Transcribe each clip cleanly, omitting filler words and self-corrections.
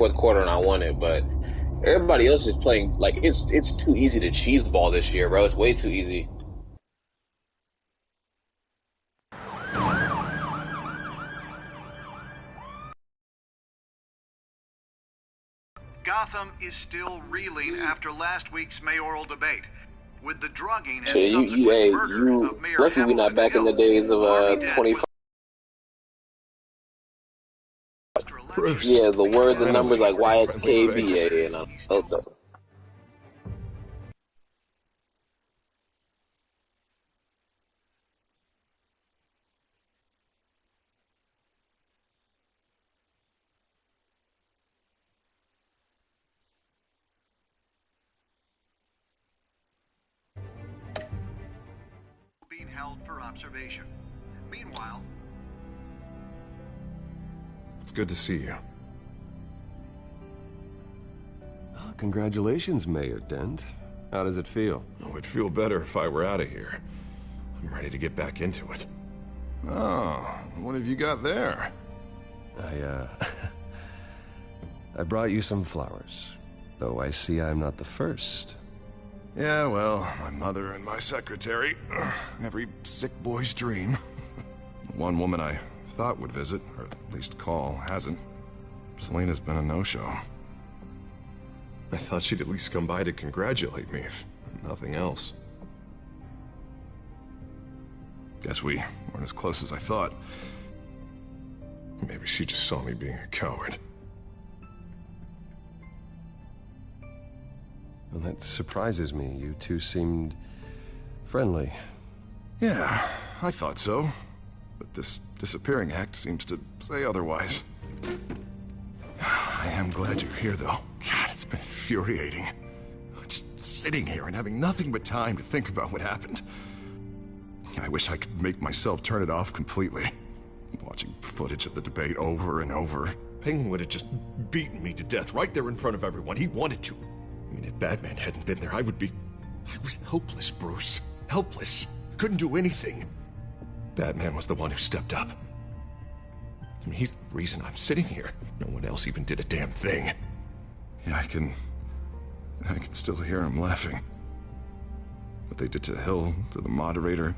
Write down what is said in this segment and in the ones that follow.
fourth quarter and I won it, but everybody else is playing like it's too easy to cheese ball this year, bro. It's way too easy. Gotham is still reeling after last week's mayoral debate. With the drugging and Shit, subsequent murder of Mayor lucky we not Hamilton back in the Hill, days of Harvey Dent 25. Bruce. Yeah, the words and numbers like Friendly face. YXKBA and all stuff. being held for observation. Meanwhile, It's good to see you. Oh, congratulations, Mayor Dent. How does it feel? Oh, it'd feel better if I were out of here. I'm ready to get back into it. Oh, what have you got there? I brought you some flowers. Though I see I'm not the first. Yeah, well, my mother and my secretary. Every sick boy's dream. One woman I thought would visit, or at least call, hasn't. Selena's been a no-show. I thought she'd at least come by to congratulate me, if nothing else. Guess we weren't as close as I thought. Maybe she just saw me being a coward. Well, that surprises me. You two seemed friendly. Yeah, I thought so. But this disappearing act seems to say otherwise. I am glad you're here, though. God, it's been infuriating. Just sitting here and having nothing but time to think about what happened. I wish I could make myself turn it off completely. Watching footage of the debate over and over. Penguin would have just beaten me to death right there in front of everyone. He wanted to. I mean, if Batman hadn't been there, I was helpless, Bruce. Helpless. Couldn't do anything. Batman was the one who stepped up. I mean, he's the reason I'm sitting here. No one else even did a damn thing. Yeah, I can still hear him laughing. What they did to Hill, to the moderator,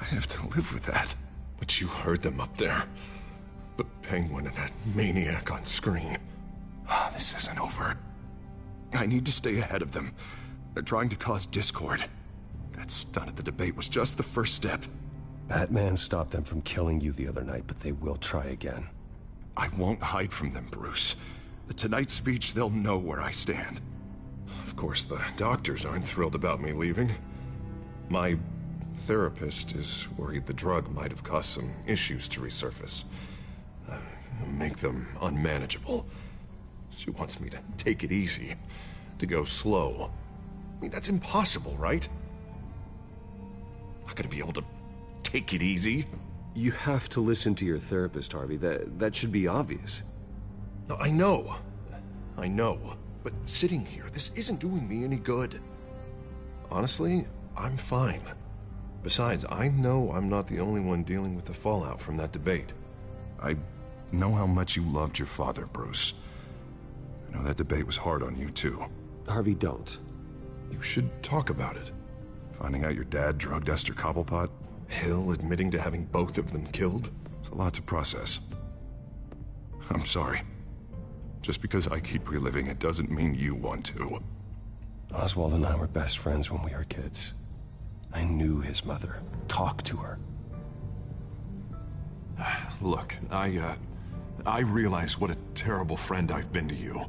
I have to live with that. But you heard them up there. The Penguin and that maniac on screen. Ah, this isn't over. I need to stay ahead of them. They're trying to cause discord. That stunt at the debate was just the first step. Batman stopped them from killing you the other night, but they will try again. I won't hide from them, Bruce. The Tonight speech, they'll know where I stand. Of course, the doctors aren't thrilled about me leaving. My therapist is worried the drug might have caused some issues to resurface. Make them unmanageable. She wants me to take it easy, to go slow. I mean, that's impossible, right? I'm not gonna be able to take it easy. You have to listen to your therapist, Harvey. That should be obvious. No, I know. But sitting here, this isn't doing me any good. Honestly, I'm fine. Besides, I know I'm not the only one dealing with the fallout from that debate. I know how much you loved your father, Bruce. I know that debate was hard on you, too. Harvey, don't. You should talk about it. Finding out your dad drugged Esther Cobblepot, Hill admitting to having both of them killed. It's a lot to process. I'm sorry. Just because I keep reliving it doesn't mean you want to. Oswald and I were best friends when we were kids. I knew his mother. Talked to her. Look, I realize what a terrible friend I've been to you.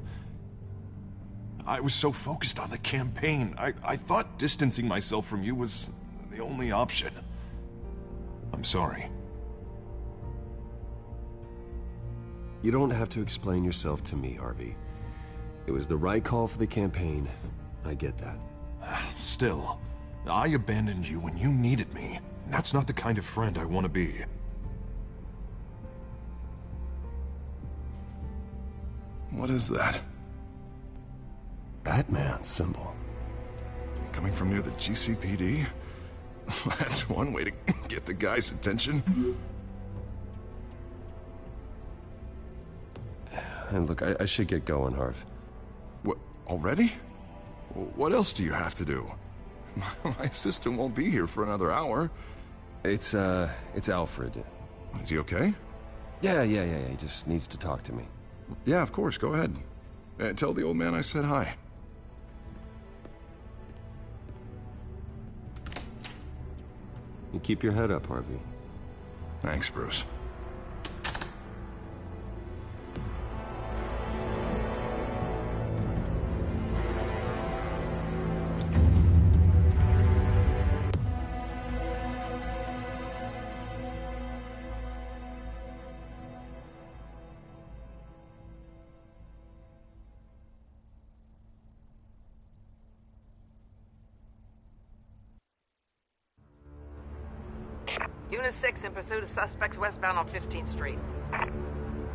I was so focused on the campaign. I thought distancing myself from you was the only option. I'm sorry. You don't have to explain yourself to me, Harvey. It was the right call for the campaign. I get that. Still, I abandoned you when you needed me. That's not the kind of friend I want to be. What is that? Batman symbol. Coming from near the GCPD? That's one way to get the guy's attention. And look, I should get going, Harv. What, already? What else do you have to do? My assistant won't be here for another hour. It's Alfred. Is he okay? Yeah, he just needs to talk to me. Yeah, of course, go ahead. Tell the old man I said hi. You keep your head up, Harvey. Thanks, Bruce. Unit 6 in pursuit of suspects westbound on 15th Street.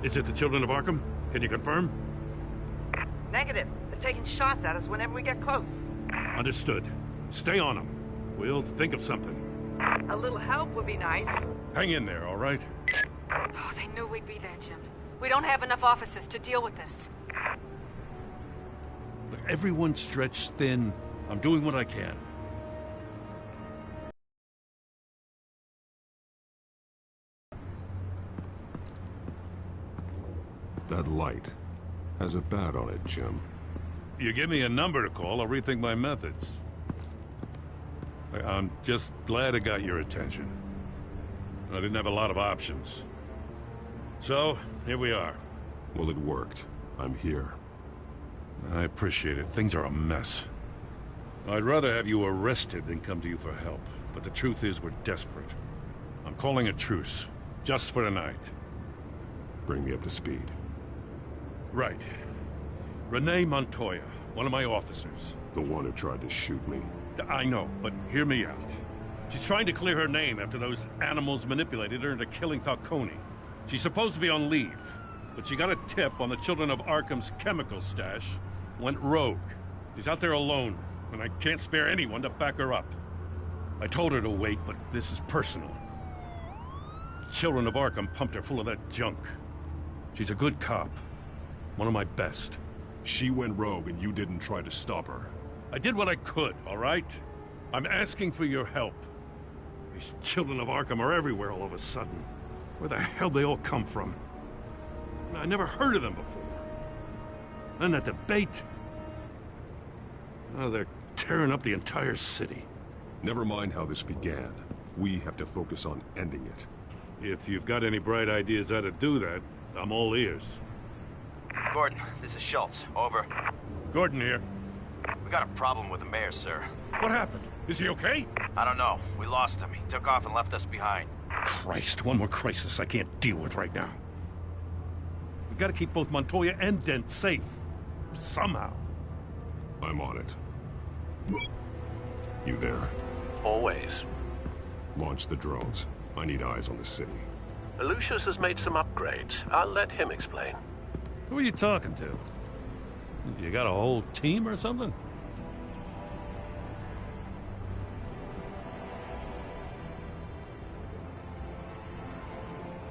Is it the Children of Arkham? Can you confirm? Negative. They're taking shots at us whenever we get close. Understood. Stay on them. We'll think of something. A little help would be nice. Hang in there, all right? Oh, they knew we'd be there, Jim. We don't have enough officers to deal with this. Look, everyone's stretched thin. I'm doing what I can. That light has a bat on it, Jim. You give me a number to call, I'll rethink my methods. I'm just glad it got your attention. I didn't have a lot of options. So, here we are. Well, it worked. I'm here. I appreciate it. Things are a mess. I'd rather have you arrested than come to you for help. But the truth is, we're desperate. I'm calling a truce. Just for tonight. Bring me up to speed. Right. Renee Montoya, one of my officers. The one who tried to shoot me. I know, but hear me out. She's trying to clear her name after those animals manipulated her into killing Falcone. She's supposed to be on leave, but she got a tip on the Children of Arkham's chemical stash, went rogue. She's out there alone, and I can't spare anyone to back her up. I told her to wait, but this is personal. The Children of Arkham pumped her full of that junk. She's a good cop. One of my best. She went rogue and you didn't try to stop her. I did what I could, all right? I'm asking for your help. These Children of Arkham are everywhere all of a sudden. Where the hell they all come from? I never heard of them before. And that debate. Oh, they're tearing up the entire city. Never mind how this began. We have to focus on ending it. If you've got any bright ideas how to do that, I'm all ears. Gordon, this is Schultz. Over. Gordon here. We got a problem with the mayor, sir. What happened? Is he okay? I don't know. We lost him. He took off and left us behind. Christ, one more crisis I can't deal with right now. We've got to keep both Montoya and Dent safe. Somehow. I'm on it. You there? Always. Launch the drones. I need eyes on the city. Lucius has made some upgrades. I'll let him explain. Who are you talking to? You got a whole team or something?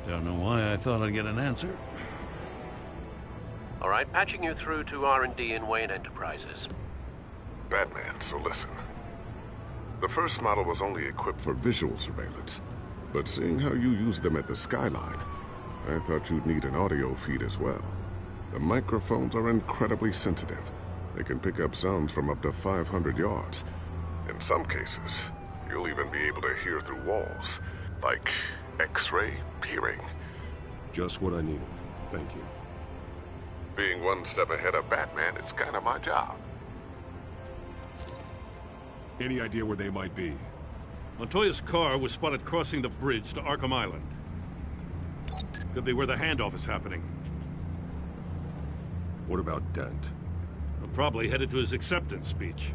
Don't know why I thought I'd get an answer. All right, patching you through to R&D in Wayne Enterprises. Batman, so listen. The first model was only equipped for visual surveillance, but seeing how you use them at the skyline, I thought you'd need an audio feed as well. The microphones are incredibly sensitive. They can pick up sounds from up to 500 yards. In some cases, you'll even be able to hear through walls, like X-ray hearing. Just what I needed. Thank you. Being one step ahead of Batman, it's kind of my job. Any idea where they might be? Montoya's car was spotted crossing the bridge to Arkham Island. Could be where the handoff is happening. What about Dent? I'm probably headed to his acceptance speech.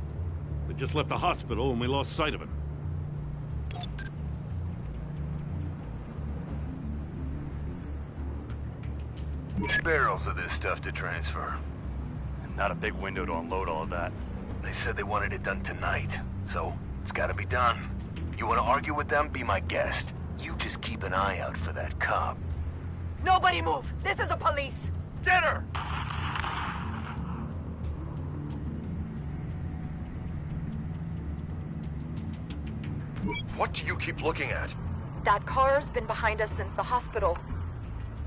They just left the hospital and we lost sight of him. Barrels of this stuff to transfer. And not a big window to unload all of that. They said they wanted it done tonight, so it's gotta be done. You wanna argue with them? Be my guest. You just keep an eye out for that cop. Nobody move! This is the police! Get her! What do you keep looking at? That car's been behind us since the hospital.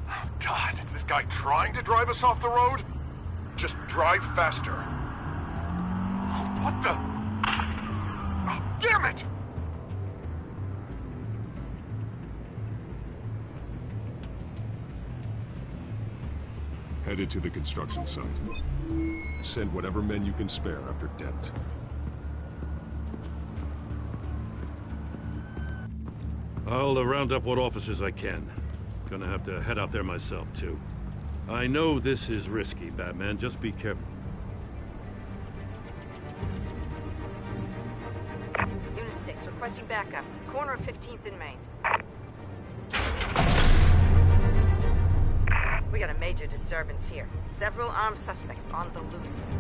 Oh, God, is this guy trying to drive us off the road? Just drive faster. Oh, what the? Oh, damn it! Headed to the construction site. Send whatever men you can spare after Dent. I'll round up what officers I can. Gonna have to head out there myself, too. I know this is risky, Batman. Just be careful. Unit 6, requesting backup. Corner of 15th and Main. We got a major disturbance here. Several armed suspects on the loose.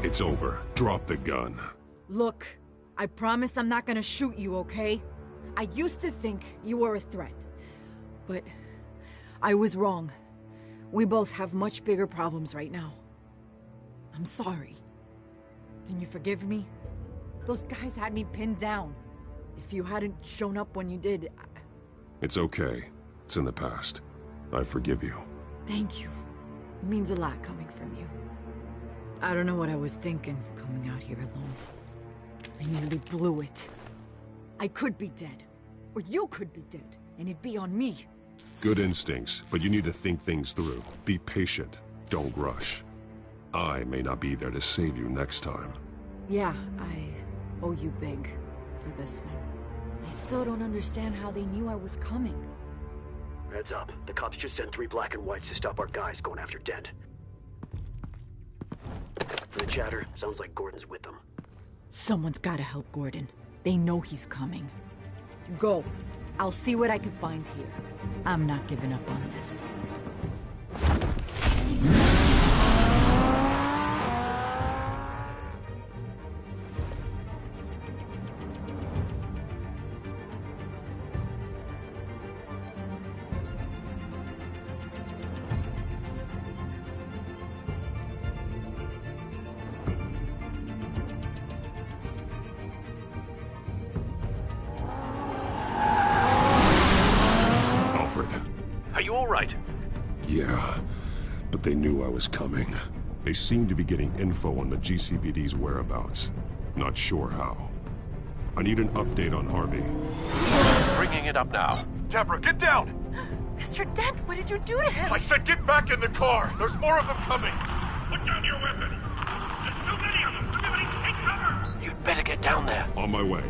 It's over. Drop the gun. Look, I promise I'm not gonna shoot you, okay? I used to think you were a threat, but I was wrong. We both have much bigger problems right now. I'm sorry. Can you forgive me? Those guys had me pinned down. If you hadn't shown up when you did, It's okay. It's in the past. I forgive you. Thank you. It means a lot coming from you. I don't know what I was thinking, coming out here alone. I nearly blew it. I could be dead. Or you could be dead, and it'd be on me. Good instincts, but you need to think things through. Be patient. Don't rush. I may not be there to save you next time. Yeah, I owe you big for this one. I still don't understand how they knew I was coming. Heads up. The cops just sent 3 black and whites to stop our guys going after Dent. From the chatter, sounds like Gordon's with them. Someone's gotta help Gordon. They know he's coming. Go. I'll see what I can find here. I'm not giving up on this. Are you all right? Yeah, but they knew I was coming. They seemed to be getting info on the GCPD's whereabouts. Not sure how. I need an update on Harvey. Bringing it up now. Deborah, get down! Mr. Dent, what did you do to him? I said get back in the car! There's more of them coming! Put down your weapon! There's too many of them! Everybody take cover! You'd better get down there. On my way.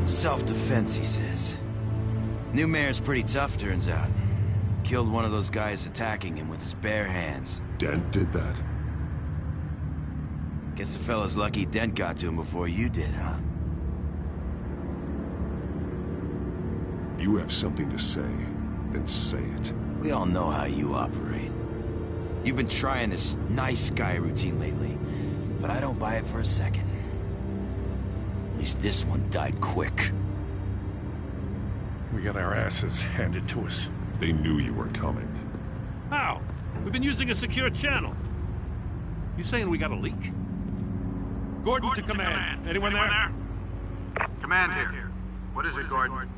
Self-defense, he says. New mayor's pretty tough, turns out. Killed one of those guys attacking him with his bare hands. Dent did that? Guess the fella's lucky Dent got to him before you did, huh? You have something to say, then say it. We all know how you operate. You've been trying this nice guy routine lately, but I don't buy it for a second. At least this one died quick. We got our asses handed to us. They knew you were coming. How? We've been using a secure channel. You saying we got a leak? Gordon to command. Anyone there? Command here. What is it, Gordon?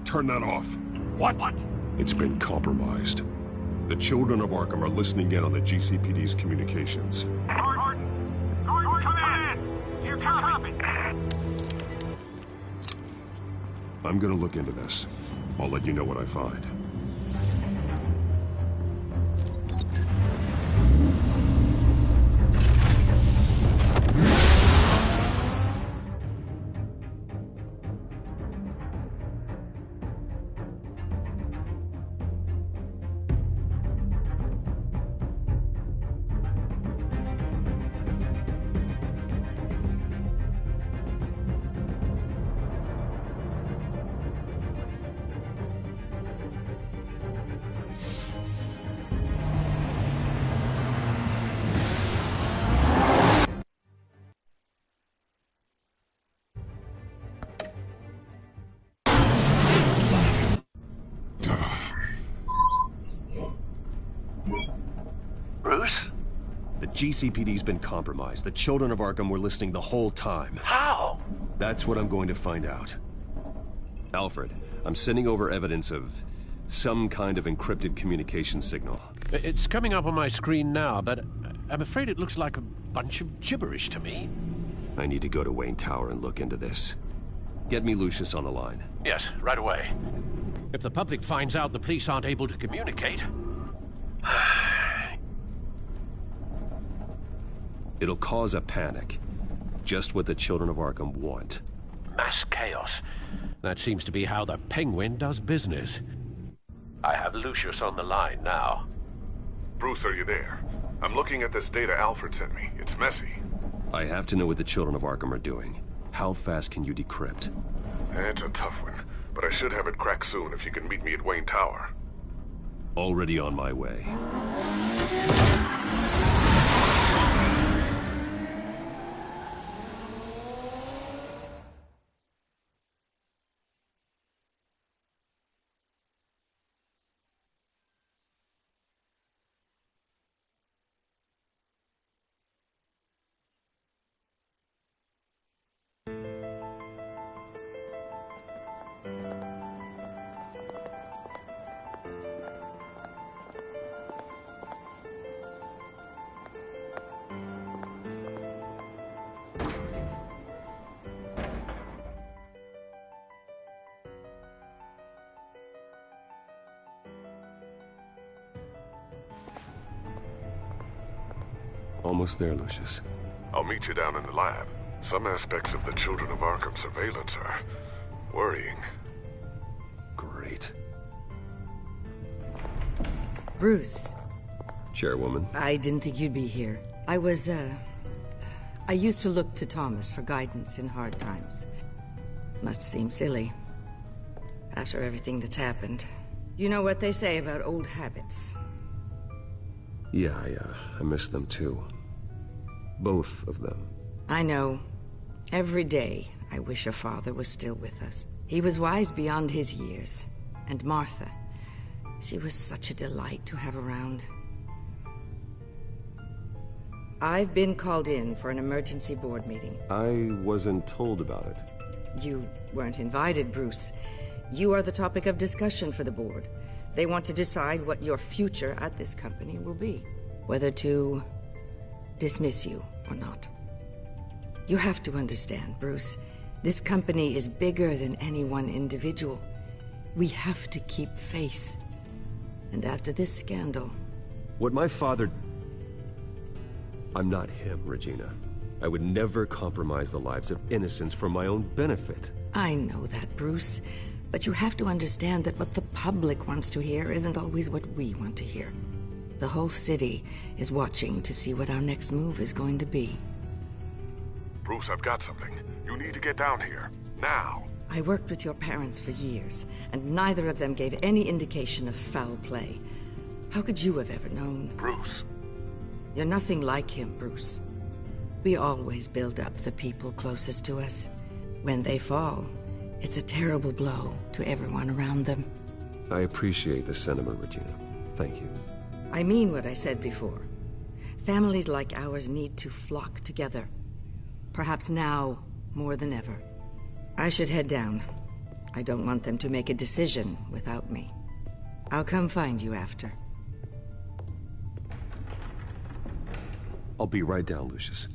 Turn that off. What? It's been compromised. The children of Arkham are listening in on the GCPD's communications. Gordon, command! Here, copy. I'm gonna look into this. I'll let you know what I find. Bruce? The GCPD's been compromised. The children of Arkham were listening the whole time. How? That's what I'm going to find out. Alfred, I'm sending over evidence of some kind of encrypted communication signal. It's coming up on my screen now, but I'm afraid it looks like a bunch of gibberish to me. I need to go to Wayne Tower and look into this. Get me Lucius on the line. Yes, right away. If the public finds out the police aren't able to communicate... It'll cause a panic. Just what the children of Arkham want. Mass chaos. That seems to be how the Penguin does business. I have Lucius on the line now. Bruce, are you there? I'm looking at this data Alfred sent me. It's messy. I have to know what the children of Arkham are doing. How fast can you decrypt? It's a tough one, but I should have it cracked soon if you can meet me at Wayne Tower. Already on my way. Almost there, Lucius. I'll meet you down in the lab. Some aspects of the Children of Arkham surveillance are worrying. Great. Bruce. Chairwoman. I didn't think you'd be here. I used to look to Thomas for guidance in hard times. Must seem silly. After everything that's happened. You know what they say about old habits. Yeah, I miss them too. Both of them. I know. Every day, I wish your father was still with us. He was wise beyond his years. And Martha, she was such a delight to have around. I've been called in for an emergency board meeting. I wasn't told about it. You weren't invited, Bruce. You are the topic of discussion for the board. They want to decide what your future at this company will be. Whether to dismiss you or not. You have to understand, Bruce. This company is bigger than any one individual. We have to keep face. And after this scandal... What my father... I'm not him, Regina. I would never compromise the lives of innocents for my own benefit. I know that, Bruce. But you have to understand that what the public wants to hear isn't always what we want to hear. The whole city is watching to see what our next move is going to be. Bruce, I've got something. You need to get down here. Now. I worked with your parents for years, and neither of them gave any indication of foul play. How could you have ever known? Bruce. You're nothing like him, Bruce. We always build up the people closest to us. When they fall, it's a terrible blow to everyone around them. I appreciate the sentiment, Regina. Thank you. I mean what I said before. Families like ours need to flock together. Perhaps now more than ever. I should head down. I don't want them to make a decision without me. I'll come find you after. I'll be right down, Lucius.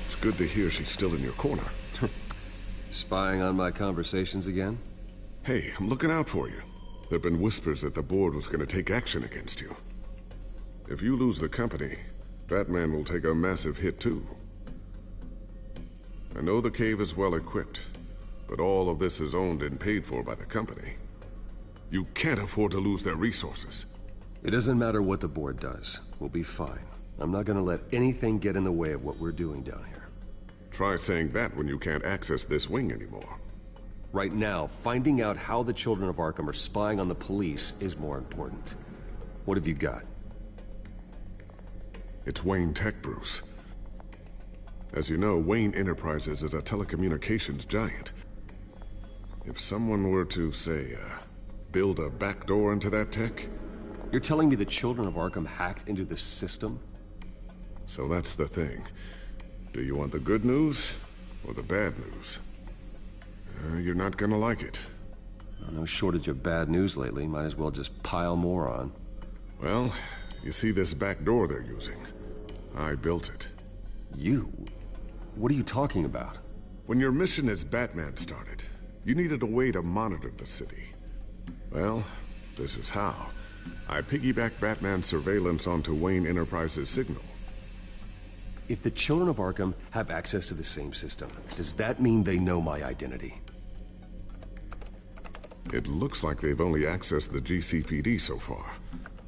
It's good to hear she's still in your corner. Spying on my conversations again? Hey, I'm looking out for you. There've been whispers that the board was going to take action against you. If you lose the company, Batman will take a massive hit too. I know the cave is well equipped, but all of this is owned and paid for by the company. You can't afford to lose their resources. It doesn't matter what the board does. We'll be fine. I'm not gonna let anything get in the way of what we're doing down here. Try saying that when you can't access this wing anymore. Right now, finding out how the children of Arkham are spying on the police is more important. What have you got? It's Wayne Tech, Bruce. As you know, Wayne Enterprises is a telecommunications giant. If someone were to, say, build a backdoor into that tech... You're telling me the children of Arkham hacked into this system? So that's the thing. Do you want the good news or the bad news? You're not gonna like it. No shortage of bad news lately. Might as well just pile more on. Well, you see this back door they're using? I built it. You? What are you talking about? When your mission as Batman started, you needed a way to monitor the city. Well, this is how. I piggybacked Batman's surveillance onto Wayne Enterprises' signal. If the children of Arkham have access to the same system, does that mean they know my identity? It looks like they've only accessed the GCPD so far.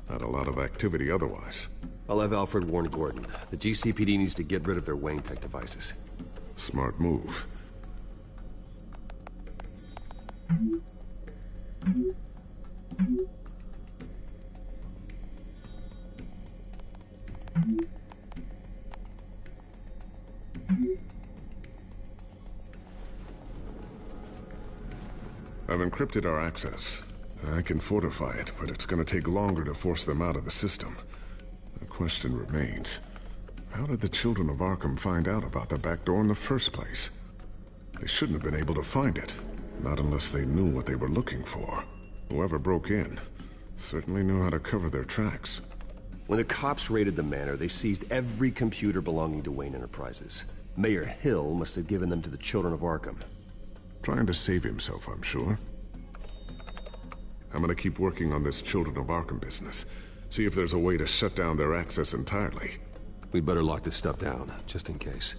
Not a lot of activity otherwise. I'll have Alfred warn Gordon. The GCPD needs to get rid of their Wayne Tech devices. Smart move. I've encrypted our access. I can fortify it, but it's gonna take longer to force them out of the system. The question remains, how did the children of Arkham find out about the back door in the first place? They shouldn't have been able to find it. Not unless they knew what they were looking for. Whoever broke in certainly knew how to cover their tracks. When the cops raided the manor, they seized every computer belonging to Wayne Enterprises. Mayor Hill must have given them to the children of Arkham. Trying to save himself, I'm sure. I'm gonna keep working on this Children of Arkham business. See if there's a way to shut down their access entirely. We'd better lock this stuff down, just in case.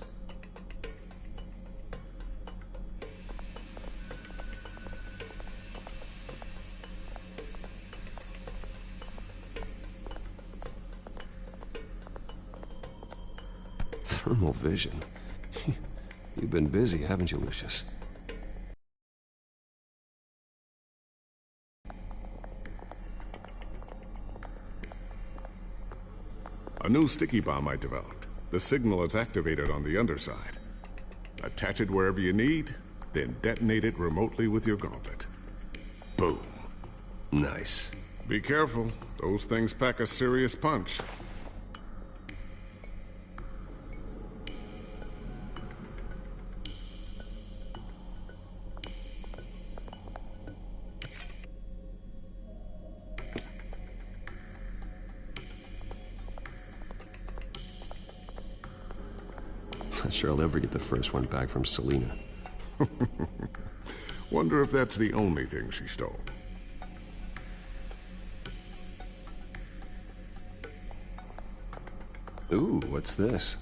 Thermal vision. You've been busy, haven't you, Lucius? A new sticky bomb I developed. The signal is activated on the underside. Attach it wherever you need, then detonate it remotely with your gauntlet. Boom. Nice. Be careful. Those things pack a serious punch. Not sure I'll ever get the first one back from Selena. Wonder if that's the only thing she stole. Ooh, what's this?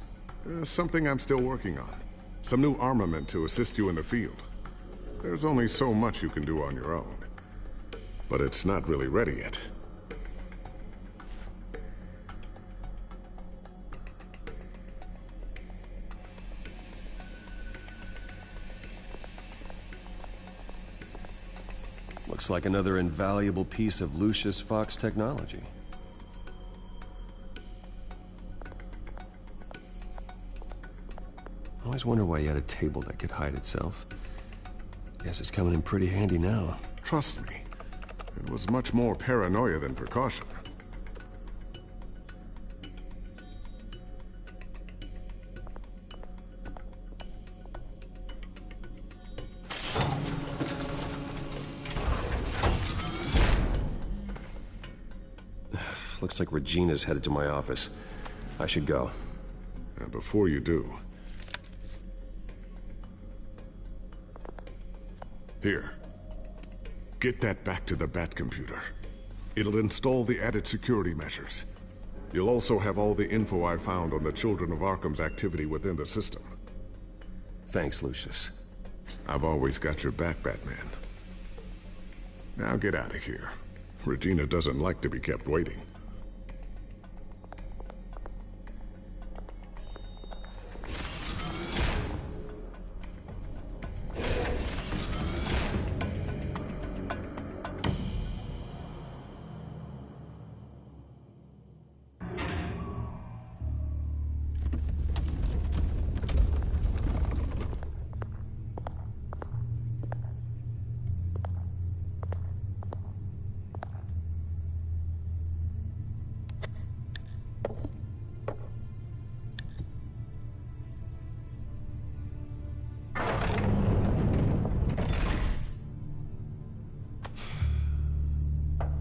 Something I'm still working on. Some new armament to assist you in the field. There's only so much you can do on your own. But it's not really ready yet. Looks like another invaluable piece of Lucius Fox technology. I always wonder why you had a table that could hide itself. Guess it's coming in pretty handy now. Trust me, it was much more paranoia than precaution. Looks like Regina's headed to my office. I should go. And before you do... Here. Get that back to the Bat computer. It'll install the added security measures. You'll also have all the info I found on the Children of Arkham's activity within the system. Thanks, Lucius. I've always got your back, Batman. Now get out of here. Regina doesn't like to be kept waiting.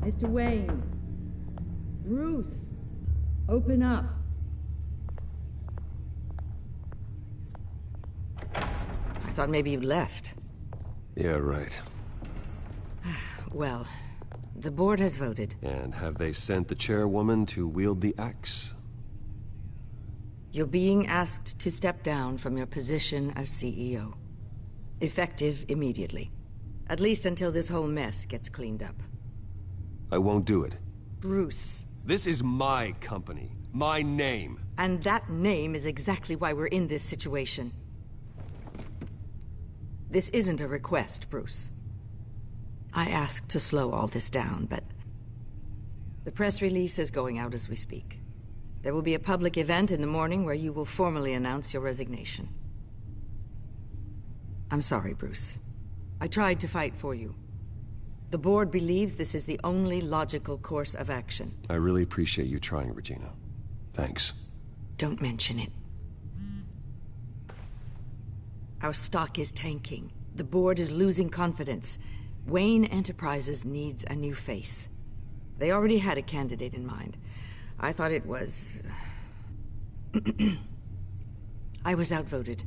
Mr. Wayne. Bruce. Open up. I thought maybe you left. Yeah, right. Well, the board has voted. And have they sent the chairwoman to wield the axe? You're being asked to step down from your position as CEO. Effective immediately. At least until this whole mess gets cleaned up. I won't do it. Bruce. This is my company. My name. And that name is exactly why we're in this situation. This isn't a request, Bruce. I asked to slow all this down, but... the press release is going out as we speak. There will be a public event in the morning where you will formally announce your resignation. I'm sorry, Bruce. I tried to fight for you. The board believes this is the only logical course of action. I really appreciate you trying, Regina. Thanks. Don't mention it. Our stock is tanking. The board is losing confidence. Wayne Enterprises needs a new face. They already had a candidate in mind. I thought it was... I was outvoted.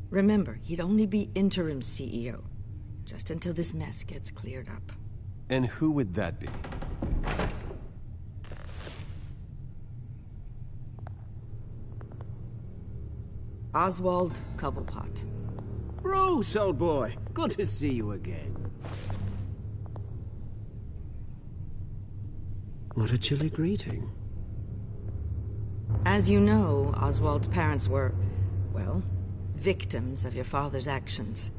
Remember, he'd only be interim CEO. Just until this mess gets cleared up. And who would that be? Oswald Cobblepot. Bruce, old boy. Good to see you again. What a chilly greeting. As you know, Oswald's parents were, well, victims of your father's actions.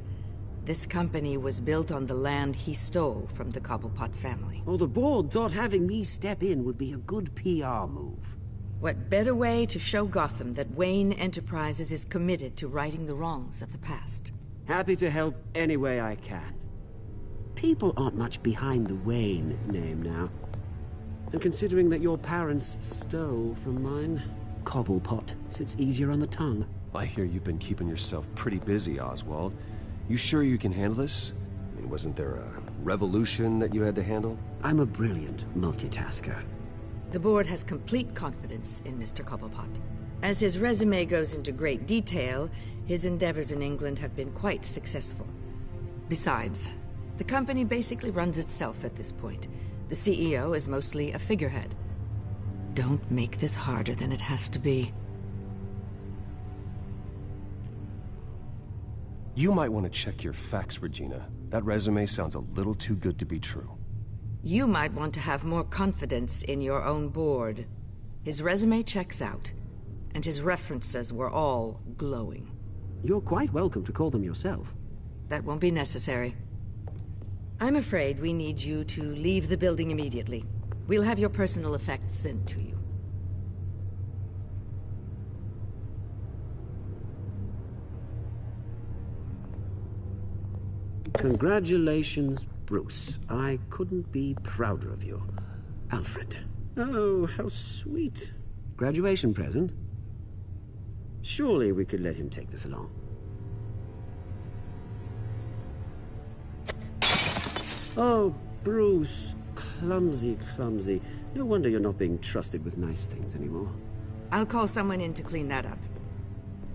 This company was built on the land he stole from the Cobblepot family. Well, the board thought having me step in would be a good PR move. What better way to show Gotham that Wayne Enterprises is committed to righting the wrongs of the past? Happy to help any way I can. People aren't much behind the Wayne name now. And considering that your parents stole from mine, Cobblepot sits easier on the tongue. I hear you've been keeping yourself pretty busy, Oswald. You sure you can handle this? I mean, wasn't there a revolution that you had to handle? I'm a brilliant multitasker. The board has complete confidence in Mr. Cobblepot. As his resume goes into great detail, his endeavors in England have been quite successful. Besides, the company basically runs itself at this point. The CEO is mostly a figurehead. Don't make this harder than it has to be. You might want to check your facts, Regina. That resume sounds a little too good to be true. You might want to have more confidence in your own board. His resume checks out, and his references were all glowing. You're quite welcome to call them yourself. That won't be necessary. I'm afraid we need you to leave the building immediately. We'll have your personal effects sent to you. Congratulations, Bruce. I couldn't be prouder of you. Alfred. Oh, how sweet. Graduation present? Surely we could let him take this along. Oh, Bruce. Clumsy, clumsy. No wonder you're not being trusted with nice things anymore. I'll call someone in to clean that up.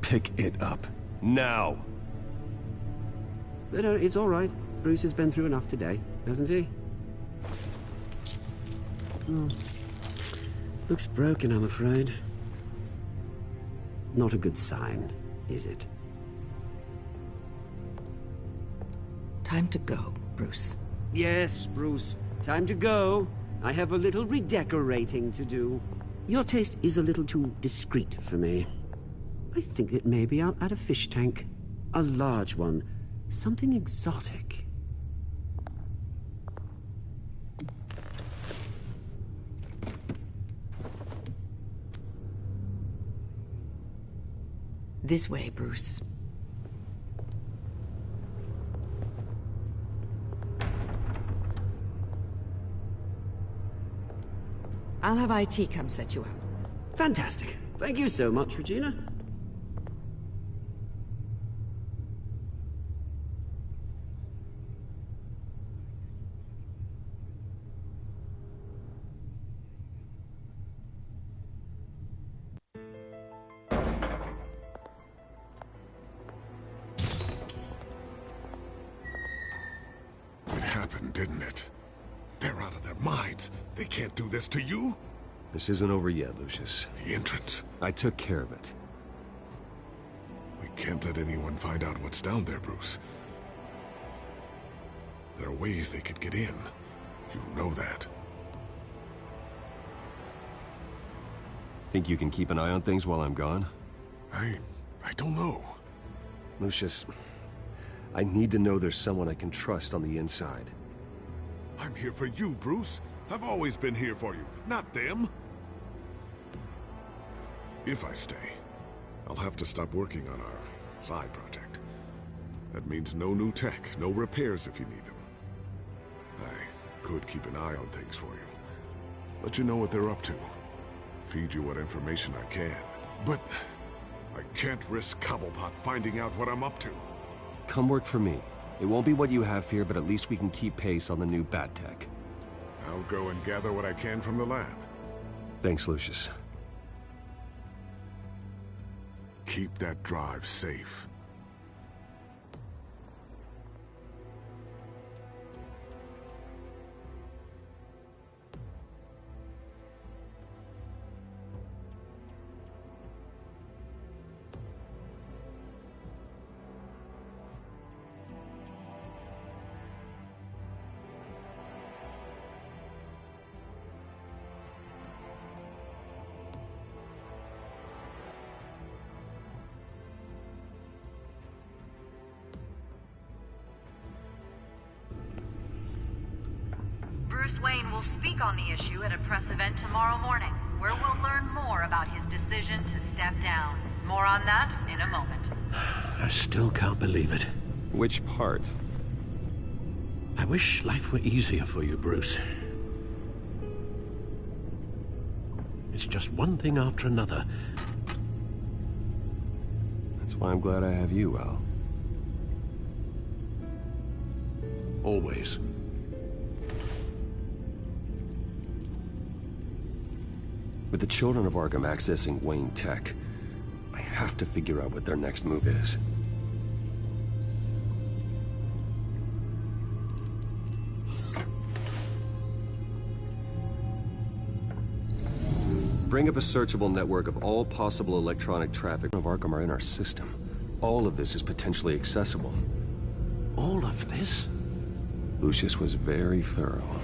Pick it up. Now! No, it's all right. Bruce has been through enough today, hasn't he? Oh. Looks broken, I'm afraid. Not a good sign, is it? Time to go, Bruce. Yes, Bruce. Time to go. I have a little redecorating to do. Your taste is a little too discreet for me. I think that maybe I'll add a fish tank. A large one. Something exotic. This way, Bruce. I'll have IT come set you up. Fantastic. Thank you so much, Regina. It happened, didn't it? They're out of their minds. They can't do this to you. This isn't over yet, Lucius. The entrance. I took care of it. We can't let anyone find out what's down there, Bruce. There are ways they could get in. You know that. Think you can keep an eye on things while I'm gone? I don't know. Lucius, I need to know there's someone I can trust on the inside. I'm here for you, Bruce. I've always been here for you, not them. If I stay, I'll have to stop working on our side project. That means no new tech, no repairs if you need them. I could keep an eye on things for you. Let you know what they're up to. Feed you what information I can. But I can't risk Cobblepot finding out what I'm up to. Come work for me. It won't be what you have here, but at least we can keep pace on the new bat tech. I'll go and gather what I can from the lab. Thanks, Lucius. Keep that drive safe. Bruce Wayne will speak on the issue at a press event tomorrow morning, where we'll learn more about his decision to step down. More on that in a moment. I still can't believe it. Which part? I wish life were easier for you, Bruce. It's just one thing after another. That's why I'm glad I have you, Al. Always. With the children of Arkham accessing Wayne Tech, I have to figure out what their next move is. Bring up a searchable network of all possible electronic traffic of Arkham are in our system. All of this is potentially accessible. All of this? Lucius was very thorough.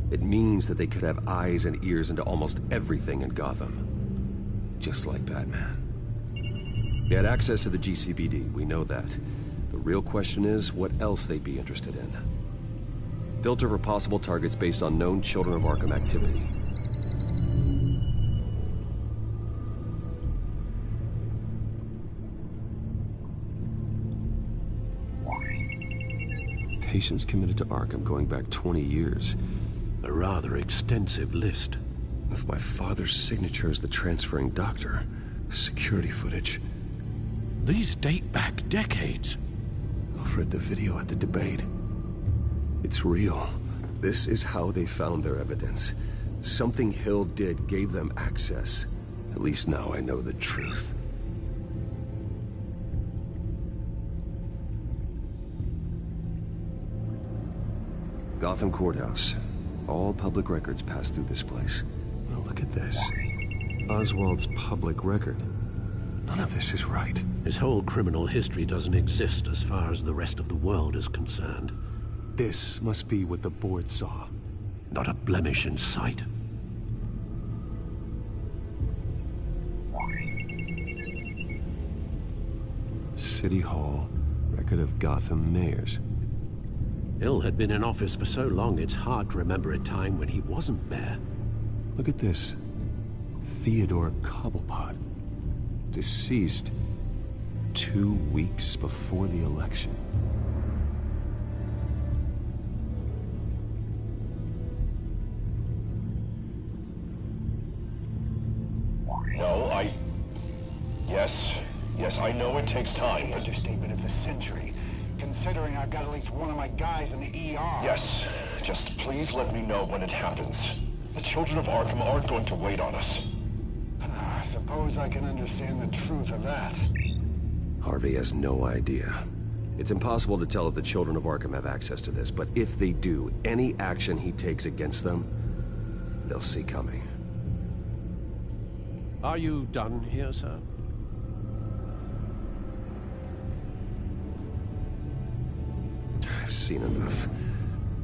It means that they could have eyes and ears into almost everything in Gotham. Just like Batman. They had access to the GCPD, we know that. The real question is, what else they'd be interested in. Filter for possible targets based on known Children of Arkham activity. Patients committed to Arkham going back 20 years. A rather extensive list. With my father's signature as the transferring doctor. Security footage. These date back decades. I've read the video at the debate. It's real. This is how they found their evidence. Something Hill did gave them access. At least now I know the truth. Gotham Courthouse. All public records pass through this place. Now look at this. Oswald's public record. None of this is right. His whole criminal history doesn't exist as far as the rest of the world is concerned. This must be what the board saw. Not a blemish in sight. City Hall. Record of Gotham mayors. Hill had been in office for so long, it's hard to remember a time when he wasn't mayor. Look at this. Theodore Cobblepot. Deceased 2 weeks before the election. No, Yes, I know it takes time, but... Understatement of the century. Considering I've got at least one of my guys in the ER. Yes, just please let me know when it happens. The children of Arkham aren't going to wait on us. Suppose I can understand the truth of that. Harvey has no idea. It's impossible to tell if the children of Arkham have access to this, but if they do, any action he takes against them, they'll see coming. Are you done here, sir? I've seen enough.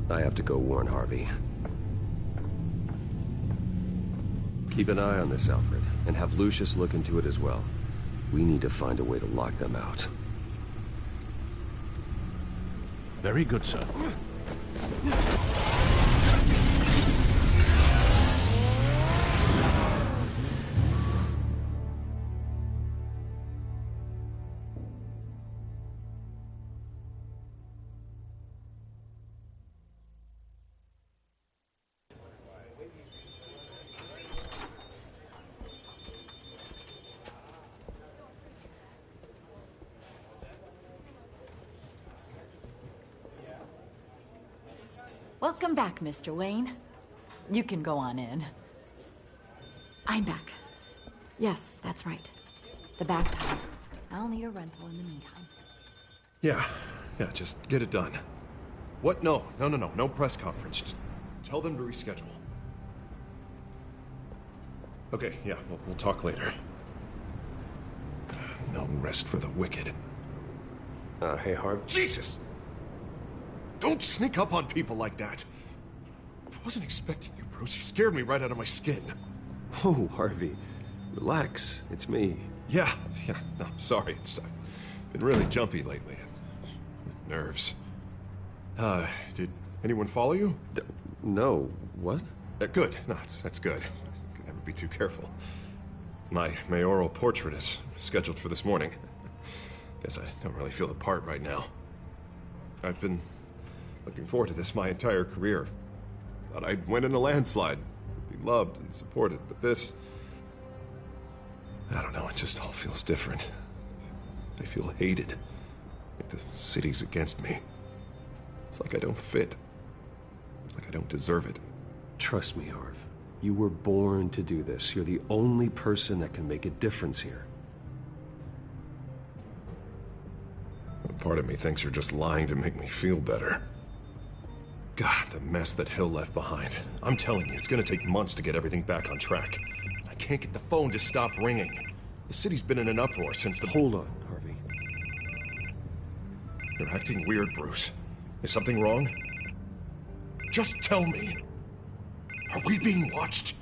I have to go warn Harvey. Keep an eye on this, Alfred, and have Lucius look into it as well. We need to find a way to lock them out. Very good, sir. Welcome back, Mr. Wayne. You can go on in. I'm back. Yes, that's right. The back tire. I'll need a rental in the meantime. Yeah, just get it done. What? No press conference. Just tell them to reschedule. Okay, yeah, we'll talk later. No rest for the wicked. Hey, Harv. Jesus! Don't sneak up on people like that. I wasn't expecting you, Bruce. You scared me right out of my skin. Oh, Harvey. Relax. It's me. Yeah, no, sorry. I've been really jumpy lately. Nerves. Did anyone follow you? No. What? Good. No, that's good. Could never be too careful. My mayoral portrait is scheduled for this morning. Guess I don't really feel the part right now. I've been looking forward to this my entire career. Thought I'd win in a landslide, be loved and supported, but this... I don't know, it just all feels different. I feel hated. Like the city's against me. It's like I don't fit. Like I don't deserve it. Trust me, Harv. You were born to do this. You're the only person that can make a difference here. Part of me thinks you're just lying to make me feel better. God, the mess that Hill left behind. I'm telling you, it's gonna take months to get everything back on track. I can't get the phone to stop ringing. The city's been in an uproar since the... Hold on, Harvey. You're acting weird, Bruce. Is something wrong? Just tell me. Are we being watched?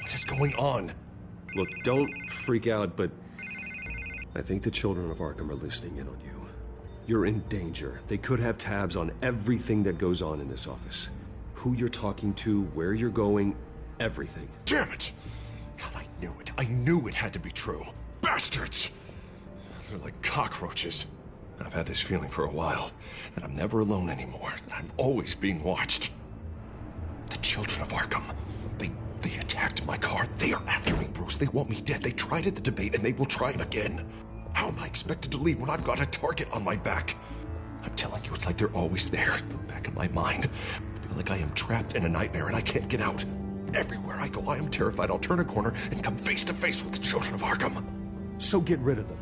What is going on? Look, don't freak out, but I think the children of Arkham are listening in on you. You're in danger. They could have tabs on everything that goes on in this office. Who you're talking to, where you're going, everything. Damn it! God, I knew it. I knew it had to be true. Bastards! They're like cockroaches. I've had this feeling for a while, that I'm never alone anymore, that I'm always being watched. The children of Arkham, they attacked my car. They are after me, Bruce. They want me dead. They tried at the debate, and they will try again. How am I expected to leave when I've got a target on my back? I'm telling you, it's like they're always there, in the back of my mind. I feel like I am trapped in a nightmare and I can't get out. Everywhere I go, I am terrified I'll turn a corner and come face to face with the children of Arkham. So get rid of them.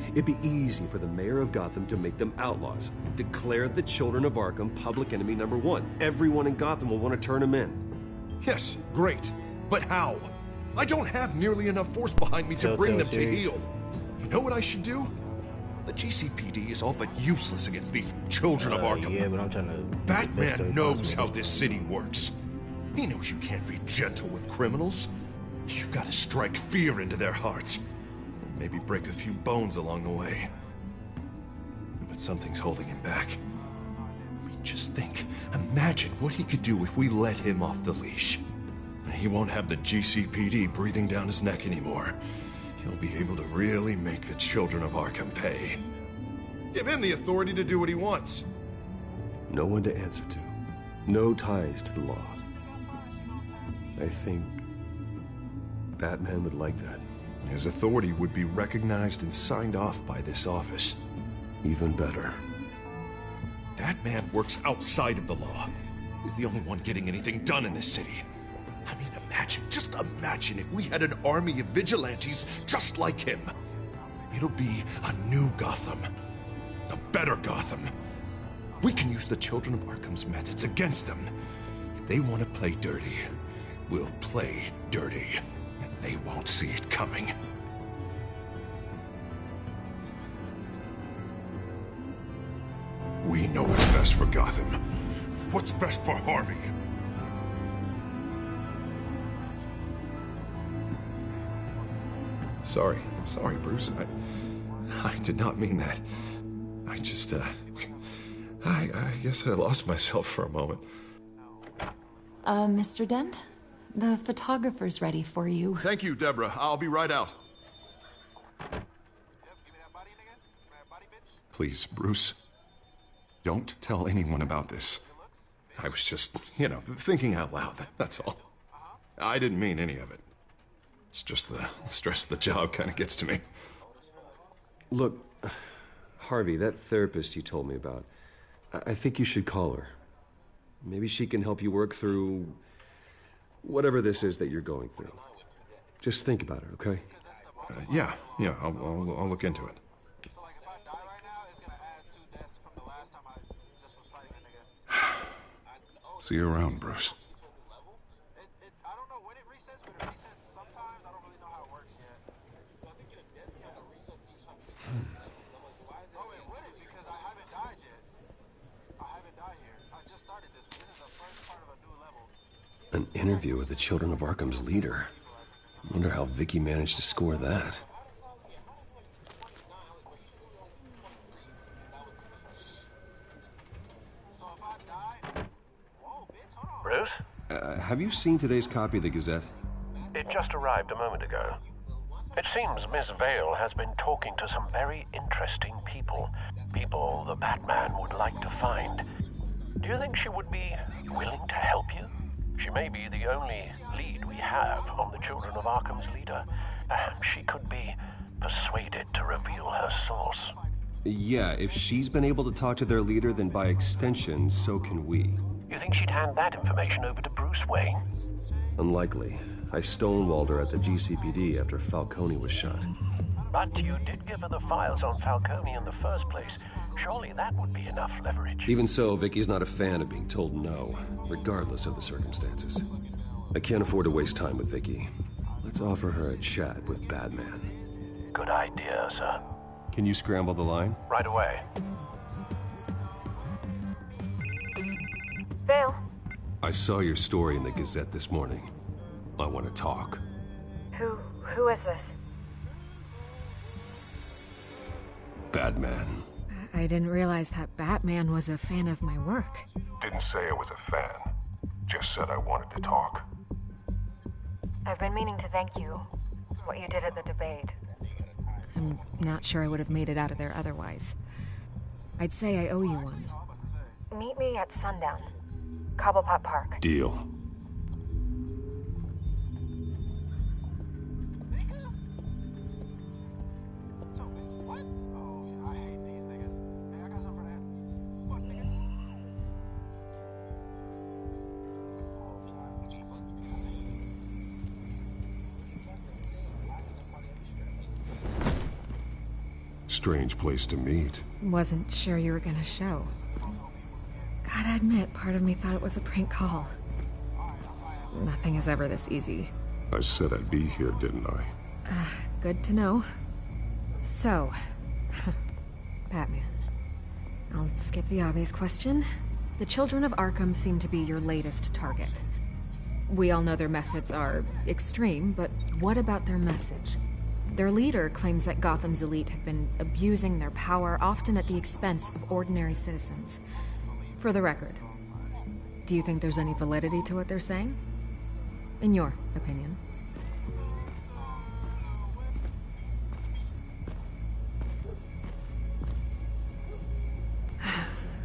It'd be easy for the mayor of Gotham to make them outlaws. Declare the children of Arkham public enemy #1. Everyone in Gotham will want to turn them in. Yes, great. But how? I don't have nearly enough force behind me to bring them to heel. You know what I should do? The GCPD is all but useless against these children of Arkham. Yeah, but I'm trying to... Batman knows how this city works. He knows you can't be gentle with criminals. You've got to strike fear into their hearts. Maybe break a few bones along the way. But something's holding him back. I mean, just think. Imagine what he could do if we let him off the leash. He won't have the GCPD breathing down his neck anymore. He'll be able to really make the children of Arkham pay. Give him the authority to do what he wants. No one to answer to. No ties to the law. I think Batman would like that. His authority would be recognized and signed off by this office. Even better. Batman works outside of the law. He's the only one getting anything done in this city. I mean, just imagine if we had an army of vigilantes just like him. It'll be a new Gotham. A better Gotham. We can use the children of Arkham's methods against them. If they want to play dirty, we'll play dirty. And they won't see it coming. We know what's best for Gotham. What's best for Harvey? I'm sorry, Bruce. I did not mean that. I just, I guess I lost myself for a moment. Mr. Dent? The photographer's ready for you. Thank you, Deborah. I'll be right out. Please, Bruce. Don't tell anyone about this. I was just, thinking out loud, that's all. I didn't mean any of it. It's just the stress of the job kind of gets to me. Look, Harvey, that therapist you told me about, I think you should call her. Maybe she can help you work through whatever this is that you're going through. Just think about it, okay? Yeah, I'll look into it. See you around, Bruce. An interview with the Children of Arkham's leader. I wonder how Vicky managed to score that. Bruce? Bruce? Have you seen today's copy of the Gazette? It just arrived a moment ago. It seems Miss Vale has been talking to some very interesting people. People the Batman would like to find. Do you think she would be willing to help you? She may be the only lead we have on the Children of Arkham's leader. Perhaps she could be persuaded to reveal her source. Yeah, if she's been able to talk to their leader, then by extension, so can we. You think she'd hand that information over to Bruce Wayne? Unlikely. I stonewalled her at the GCPD after Falcone was shot. But you did give her the files on Falcone in the first place. Surely that would be enough leverage. Even so, Vicky's not a fan of being told no, regardless of the circumstances. I can't afford to waste time with Vicky. Let's offer her a chat with Batman. Good idea, sir. Can you scramble the line? Right away. Vale. I saw your story in the Gazette this morning. I want to talk. Who is this? Batman. I didn't realize that Batman was a fan of my work. Didn't say I was a fan. Just said I wanted to talk. I've been meaning to thank you. What you did at the debate. I'm not sure I would have made it out of there otherwise. I'd say I owe you one. Meet me at sundown. Cobblepot Park. Deal. Strange place to meet. Wasn't sure you were gonna show. Gotta admit, part of me thought it was a prank call. Nothing is ever this easy. I said I'd be here, didn't I? Good to know. So, Batman. I'll skip the obvious question. The Children of Arkham seem to be your latest target. We all know their methods are extreme, but what about their message? Their leader claims that Gotham's elite have been abusing their power, often at the expense of ordinary citizens. For the record, do you think there's any validity to what they're saying? In your opinion?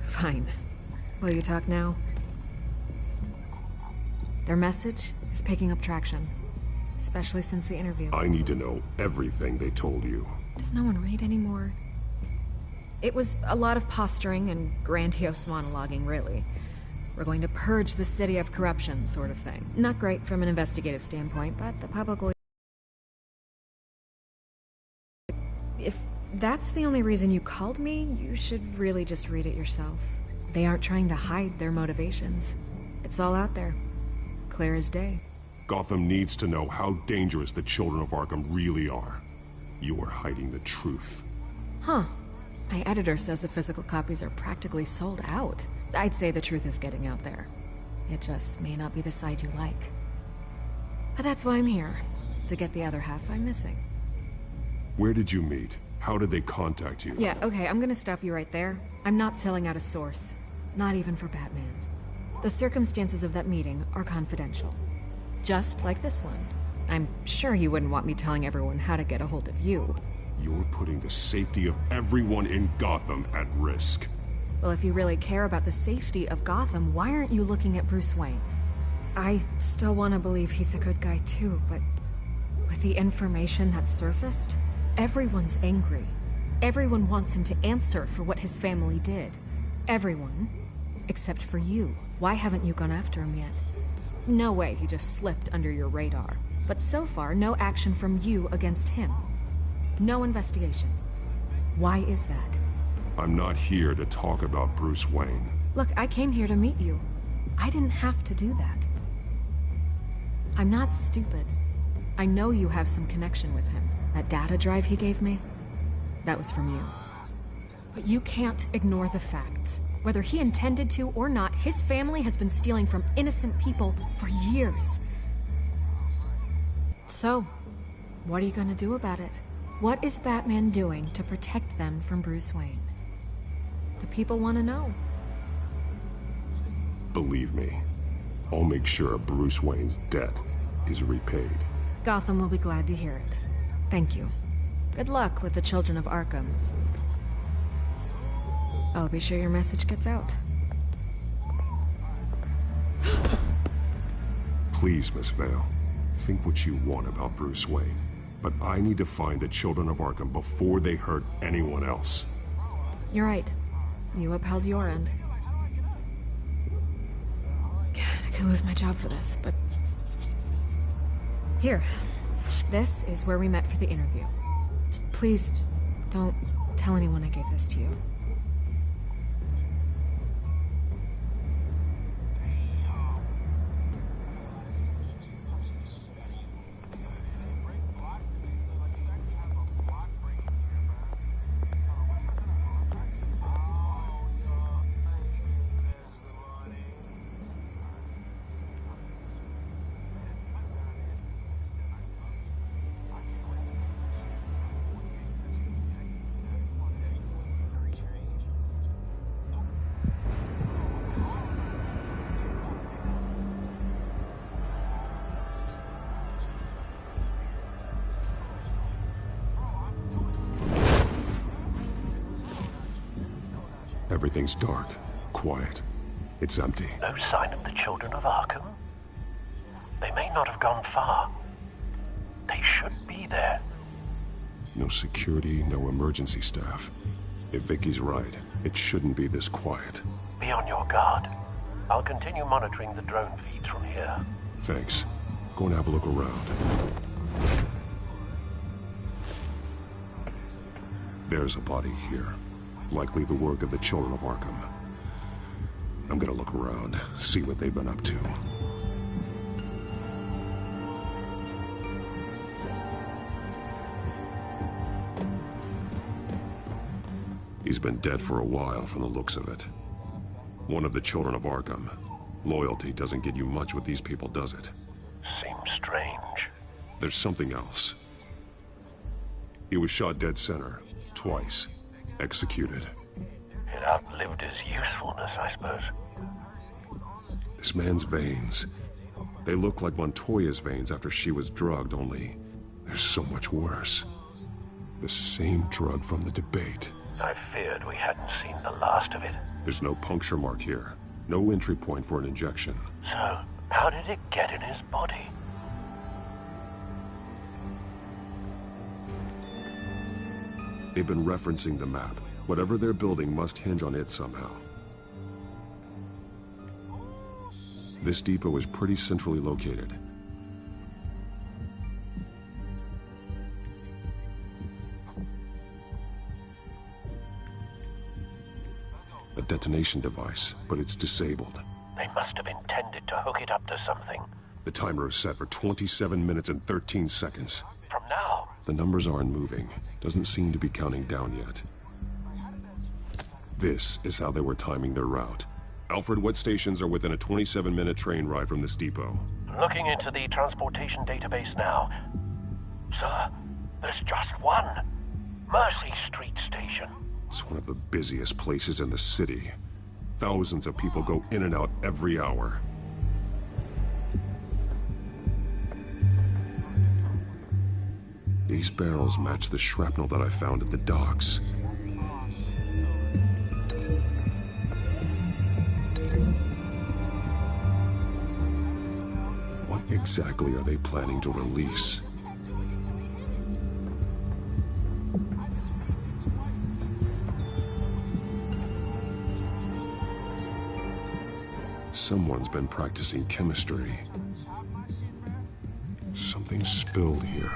Fine. Will you talk now? Their message is picking up traction, especially since the interview. I need to know everything they told you. Does no one read anymore? It was a lot of posturing and grandiose monologuing, really. We're going to purge the city of corruption, sort of thing. Not great from an investigative standpoint, but the public will... If that's the only reason you called me, you should really just read it yourself. They aren't trying to hide their motivations. It's all out there. Clear as day. Gotham needs to know how dangerous the Children of Arkham really are. You're hiding the truth. Huh. My editor says the physical copies are practically sold out. I'd say the truth is getting out there. It just may not be the side you like. But that's why I'm here. To get the other half I'm missing. Where did you meet? How did they contact you? Yeah, okay, I'm gonna stop you right there. I'm not selling out a source. Not even for Batman. The circumstances of that meeting are confidential. Just like this one. I'm sure you wouldn't want me telling everyone how to get a hold of you. You're putting the safety of everyone in Gotham at risk. Well, if you really care about the safety of Gotham, why aren't you looking at Bruce Wayne? I still want to believe he's a good guy too, but with the information that's surfaced, everyone's angry. Everyone wants him to answer for what his family did. Everyone, except for you. Why haven't you gone after him yet? No way he just slipped under your radar. But so far, no action from you against him. No investigation. Why is that? I'm not here to talk about Bruce Wayne. Look, I came here to meet you. I didn't have to do that. I'm not stupid. I know you have some connection with him. That data drive he gave me, that was from you. But you can't ignore the facts. Whether he intended to or not, his family has been stealing from innocent people for years. So, what are you gonna do about it? What is Batman doing to protect them from Bruce Wayne? The people want to know. Believe me, I'll make sure Bruce Wayne's debt is repaid. Gotham will be glad to hear it. Thank you. Good luck with the children of Arkham. I'll be sure your message gets out. Please, Miss Vale, think what you want about Bruce Wayne, but I need to find the children of Arkham before they hurt anyone else. You're right. You upheld your end. God, I could lose my job for this, but... Here. This is where we met for the interview. Please, don't tell anyone I gave this to you. Everything's dark, quiet. It's empty. No sign of the children of Arkham? They may not have gone far. They should be there. No security, no emergency staff. If Vicky's right, it shouldn't be this quiet. Be on your guard. I'll continue monitoring the drone feeds from here. Thanks. Go and have a look around. There's a body here. Likely the work of the children of Arkham. I'm gonna look around, see what they've been up to. He's been dead for a while from the looks of it. One of the children of Arkham. Loyalty doesn't get you much with these people, does it? Seems strange. There's something else. He was shot dead center, twice. Executed. It outlived his usefulness, I suppose. This man's veins. They look like Montoya's veins after she was drugged, only they're so much worse. The same drug from the debate. I feared we hadn't seen the last of it. There's no puncture mark here. No entry point for an injection. So, how did it get in his body? They've been referencing the map. Whatever they're building must hinge on it somehow. This depot is pretty centrally located. A detonation device, but it's disabled. They must have intended to hook it up to something. The timer is set for 27 minutes and 13 seconds. From now? The numbers aren't moving. Doesn't seem to be counting down yet. This is how they were timing their route. Alfred, what stations are within a 27-minute train ride from this depot? Looking into the transportation database now. Sir, there's just one. Mercy Street Station. It's one of the busiest places in the city. Thousands of people go in and out every hour. These barrels match the shrapnel that I found at the docks. What exactly are they planning to release? Someone's been practicing chemistry. Something's spilled here.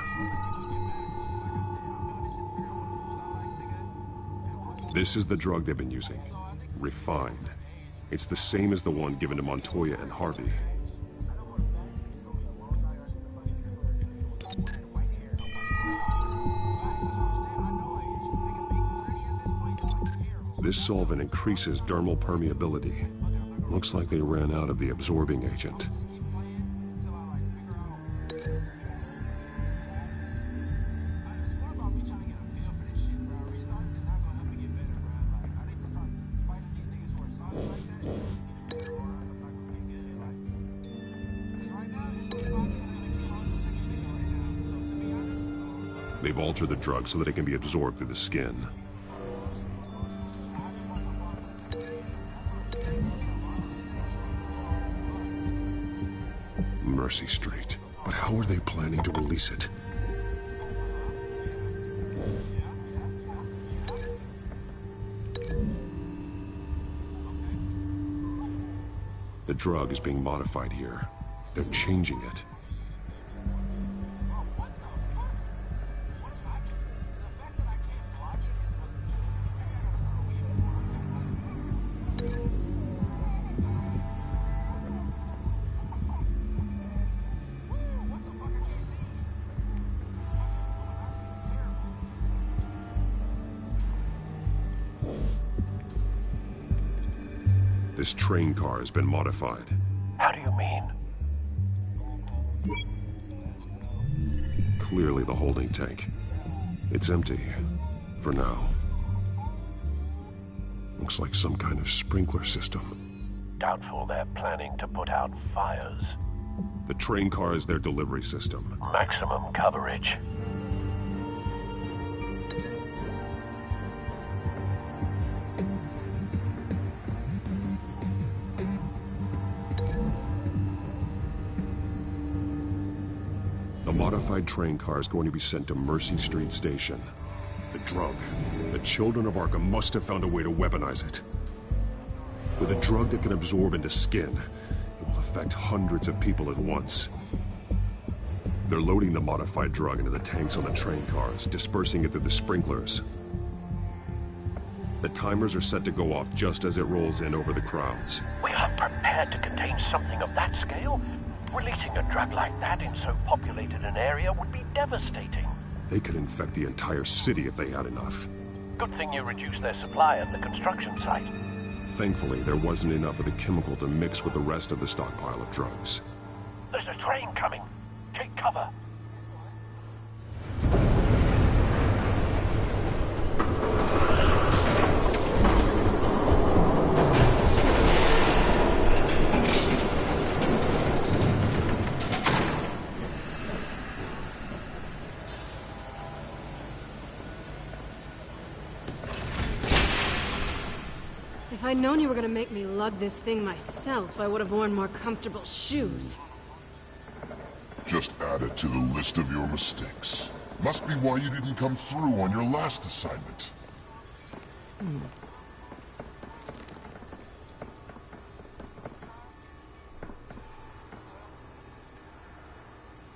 This is the drug they've been using. Refined. It's the same as the one given to Montoya and Harvey. This solvent increases dermal permeability. Looks like they ran out of the absorbing agent. They've altered the drug so that it can be absorbed through the skin. Mercy Street. But how are they planning to release it? The drug is being modified here. They're changing it. This train car has been modified. How do you mean? Clearly the holding tank. It's empty. For now. Looks like some kind of sprinkler system. Doubtful they're planning to put out fires. The train car is their delivery system. Maximum coverage. The modified train car is going to be sent to Mercy Street Station. The drug. The children of Arkham must have found a way to weaponize it. With a drug that can absorb into skin, it will affect hundreds of people at once. They're loading the modified drug into the tanks on the train cars, dispersing it through the sprinklers. The timers are set to go off just as it rolls in over the crowds. We are prepared to contain something of that scale? Releasing a drug like that in so populated an area would be devastating. They could infect the entire city if they had enough. Good thing you reduced their supply at the construction site. Thankfully, there wasn't enough of the chemical to mix with the rest of the stockpile of drugs. There's a train coming. Take cover. If I'd known you were gonna make me lug this thing myself, I would have worn more comfortable shoes. Just add it to the list of your mistakes. Must be why you didn't come through on your last assignment.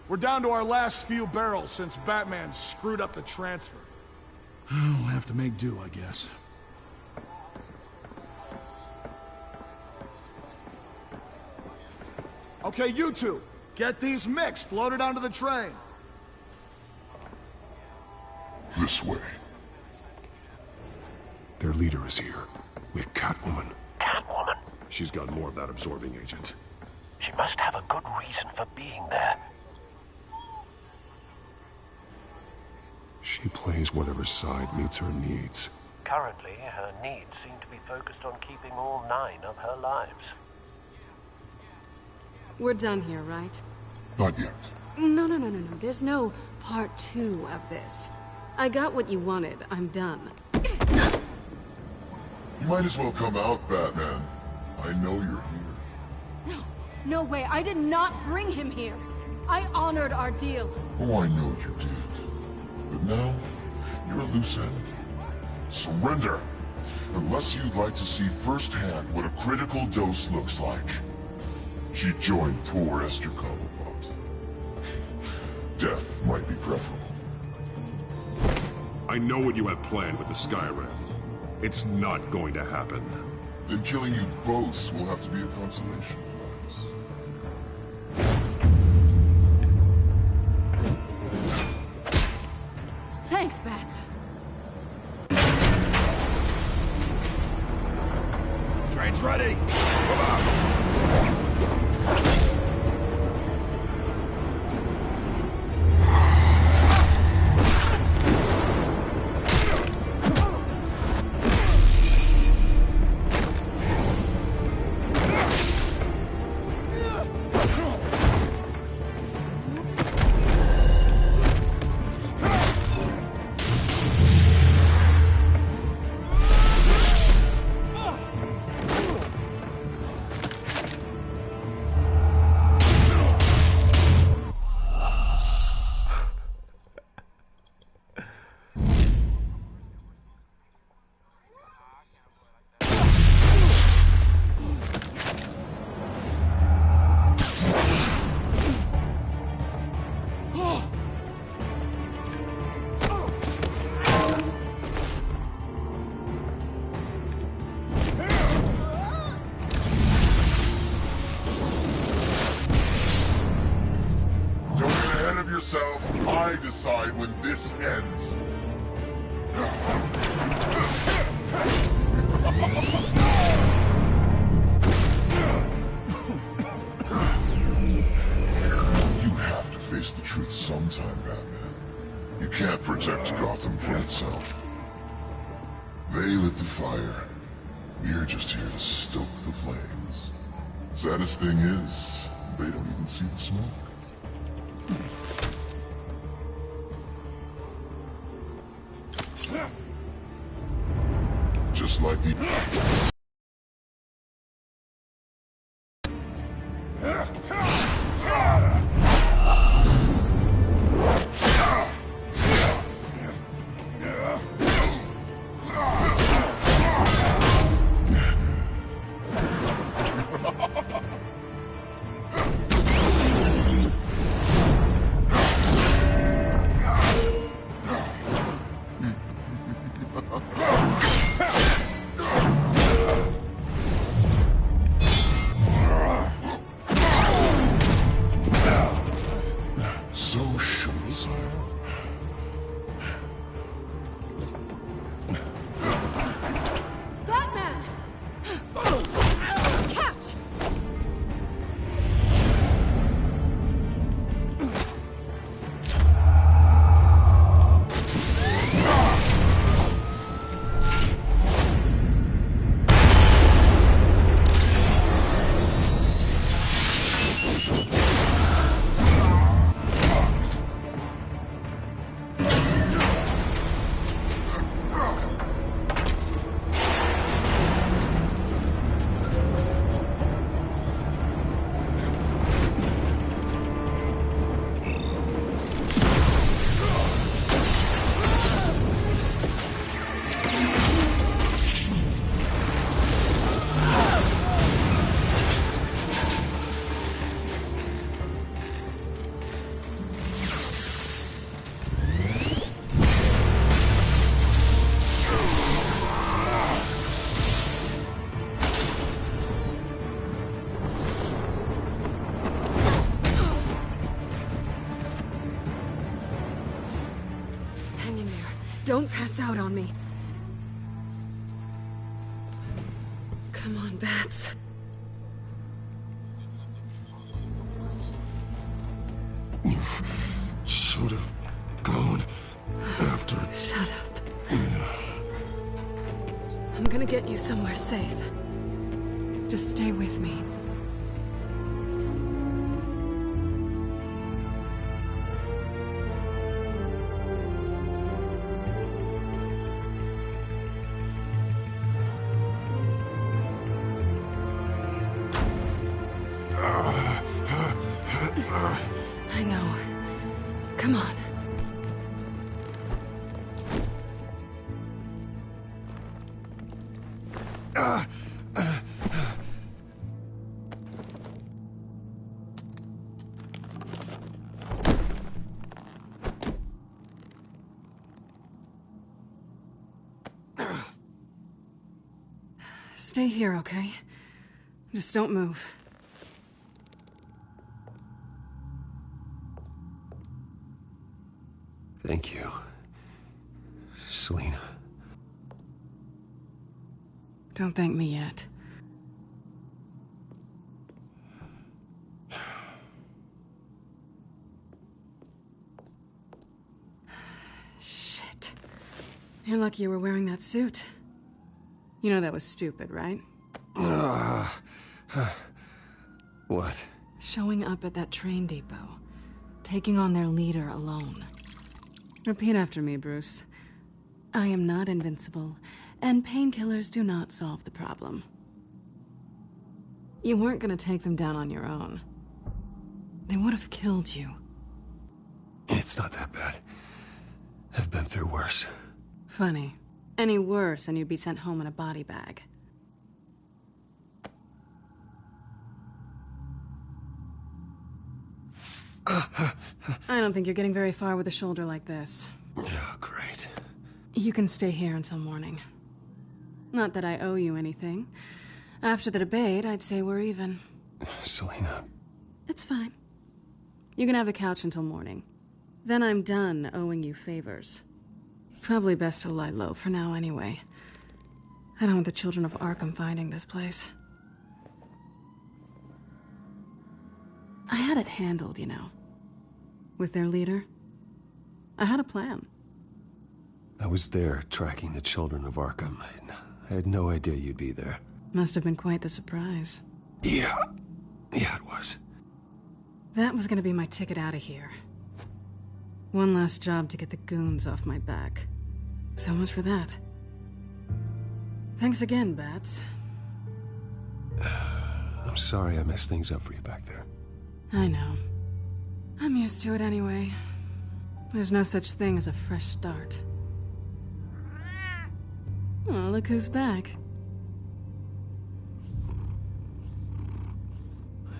We're down to our last few barrels since Batman screwed up the transfer. We'll have to make do, I guess. Okay, you two, get these mixed, loaded onto the train. This way. Their leader is here, with Catwoman. Catwoman? She's got more of that absorbing agent. She must have a good reason for being there. She plays whatever side meets her needs. Currently, her needs seem to be focused on keeping all 9 of her lives. We're done here, right? Not yet. No. There's no part 2 of this. I got what you wanted. I'm done. You might as well come out, Batman. I know you're here. No way. I did not bring him here. I honored our deal. Oh, I know you did. But now, you're a loose end. Surrender! Unless you'd like to see firsthand what a critical dose looks like. She joined poor Esther Cobblepot. Death might be preferable. I know what you have planned with the Skyrim. It's not going to happen. Then killing you both will have to be a consolation prize. Thanks, Bats. Train's ready! Come on! yourself. I decide when this ends. You have to face the truth sometime, Batman. You can't protect Gotham from itself. They lit the fire. We're just here to stoke the flames. Saddest thing is, they don't even see the smoke. Just like the... Don't pass out on me. Come on, Bats. You should have gone after... Shut up. I'm gonna get you somewhere safe. Just stay with me. I know. Come on. Stay here, okay? Just don't move. Thank you, Selina. Don't thank me yet. Shit. You're lucky you were wearing that suit. You know that was stupid, right? What? Showing up at that train depot. Taking on their leader alone. Repeat after me, Bruce. I am not invincible, and painkillers do not solve the problem. You weren't gonna take them down on your own. They would have killed you. It's not that bad. I've been through worse. Funny. Any worse and you'd be sent home in a body bag. I don't think you're getting very far with a shoulder like this. Oh, great. You can stay here until morning. Not that I owe you anything. After the debate, I'd say we're even. Selina. It's fine. You can have the couch until morning. Then I'm done owing you favors. Probably best to lie low for now anyway. I don't want the children of Arkham finding this place. I had it handled, you know. With their leader. I had a plan. I was there tracking the children of Arkham. I had no idea you'd be there. Must have been quite the surprise. Yeah, it was. That was gonna be my ticket out of here. One last job to get the goons off my back. So much for that. Thanks again, Bats. I'm sorry I messed things up for you back there. I know. I'm used to it anyway. There's no such thing as a fresh start. Oh, look who's back.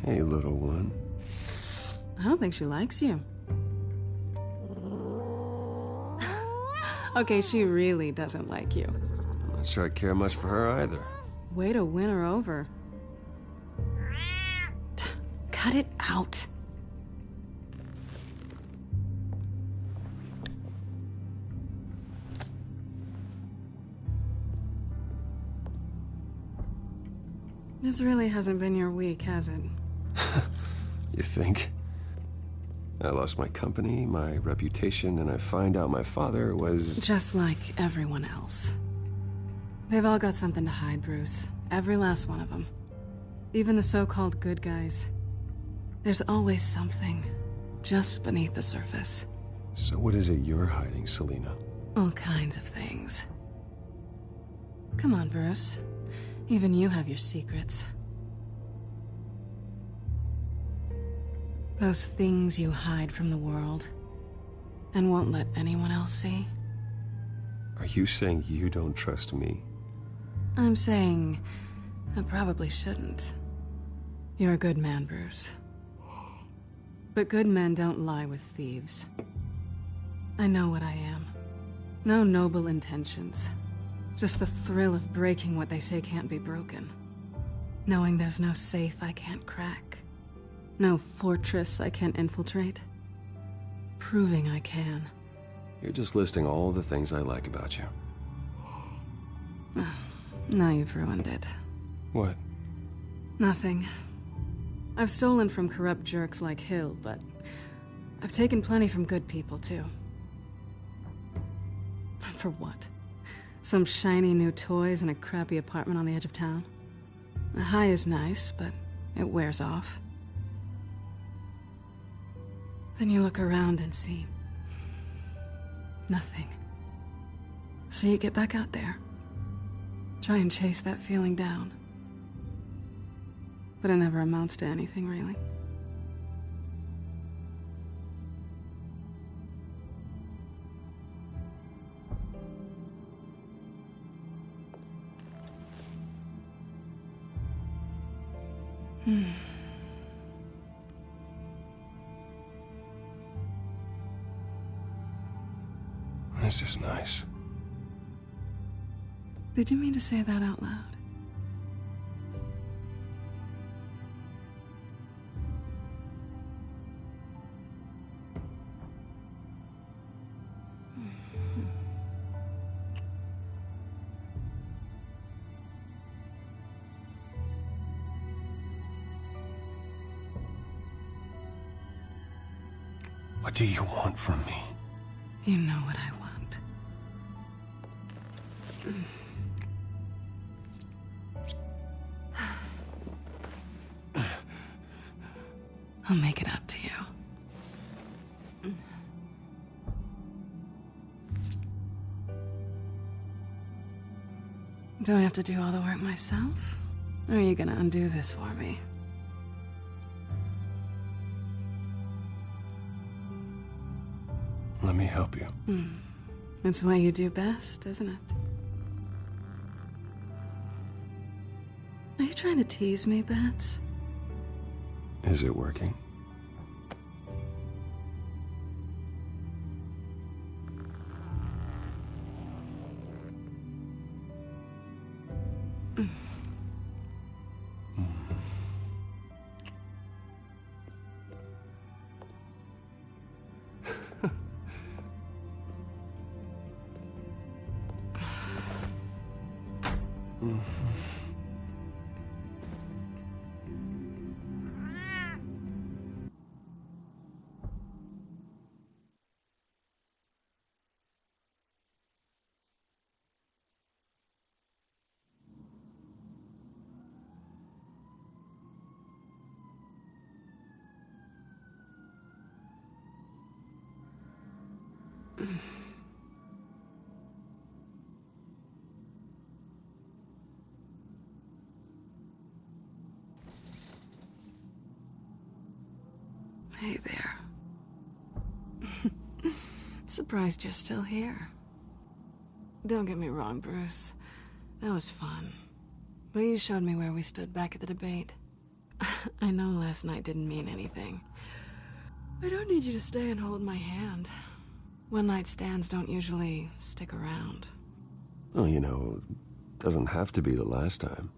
Hey, little one. I don't think she likes you. Okay, she really doesn't like you. I'm not sure I care much for her either. Way to win her over. Cut it out. This really hasn't been your week, has it? You think? I lost my company, my reputation, and I find out my father was... Just like everyone else. They've all got something to hide, Bruce. Every last one of them. Even the so-called good guys. There's always something just beneath the surface. So what is it you're hiding, Selina? All kinds of things. Come on, Bruce. Even you have your secrets. Those things you hide from the world and won't let anyone else see. Are you saying you don't trust me? I'm saying I probably shouldn't. You're a good man, Bruce. But good men don't lie with thieves. I know what I am. No noble intentions. Just the thrill of breaking what they say can't be broken. Knowing there's no safe I can't crack. No fortress I can't infiltrate. Proving I can. You're just listing all the things I like about you. Now you've ruined it. What? Nothing. I've stolen from corrupt jerks like Hill, but I've taken plenty from good people, too. For what? Some shiny new toys and a crappy apartment on the edge of town? The high is nice, but it wears off. Then you look around and see nothing. So you get back out there. Try and chase that feeling down. But it never amounts to anything, really. This is nice. Did you mean to say that out loud? What do you want from me? You know what I want. I'll make it up to you. Do I have to do all the work myself? Or are you gonna undo this for me? Let me help you. It's what you do best, isn't it? Are you trying to tease me, Bats? Is it working? Hey there. Surprised you're still here. Don't get me wrong, Bruce. That was fun. But you showed me where we stood back at the debate. I know last night didn't mean anything. I don't need you to stay and hold my hand. One-night stands don't usually stick around. Well, you know, doesn't have to be the last time.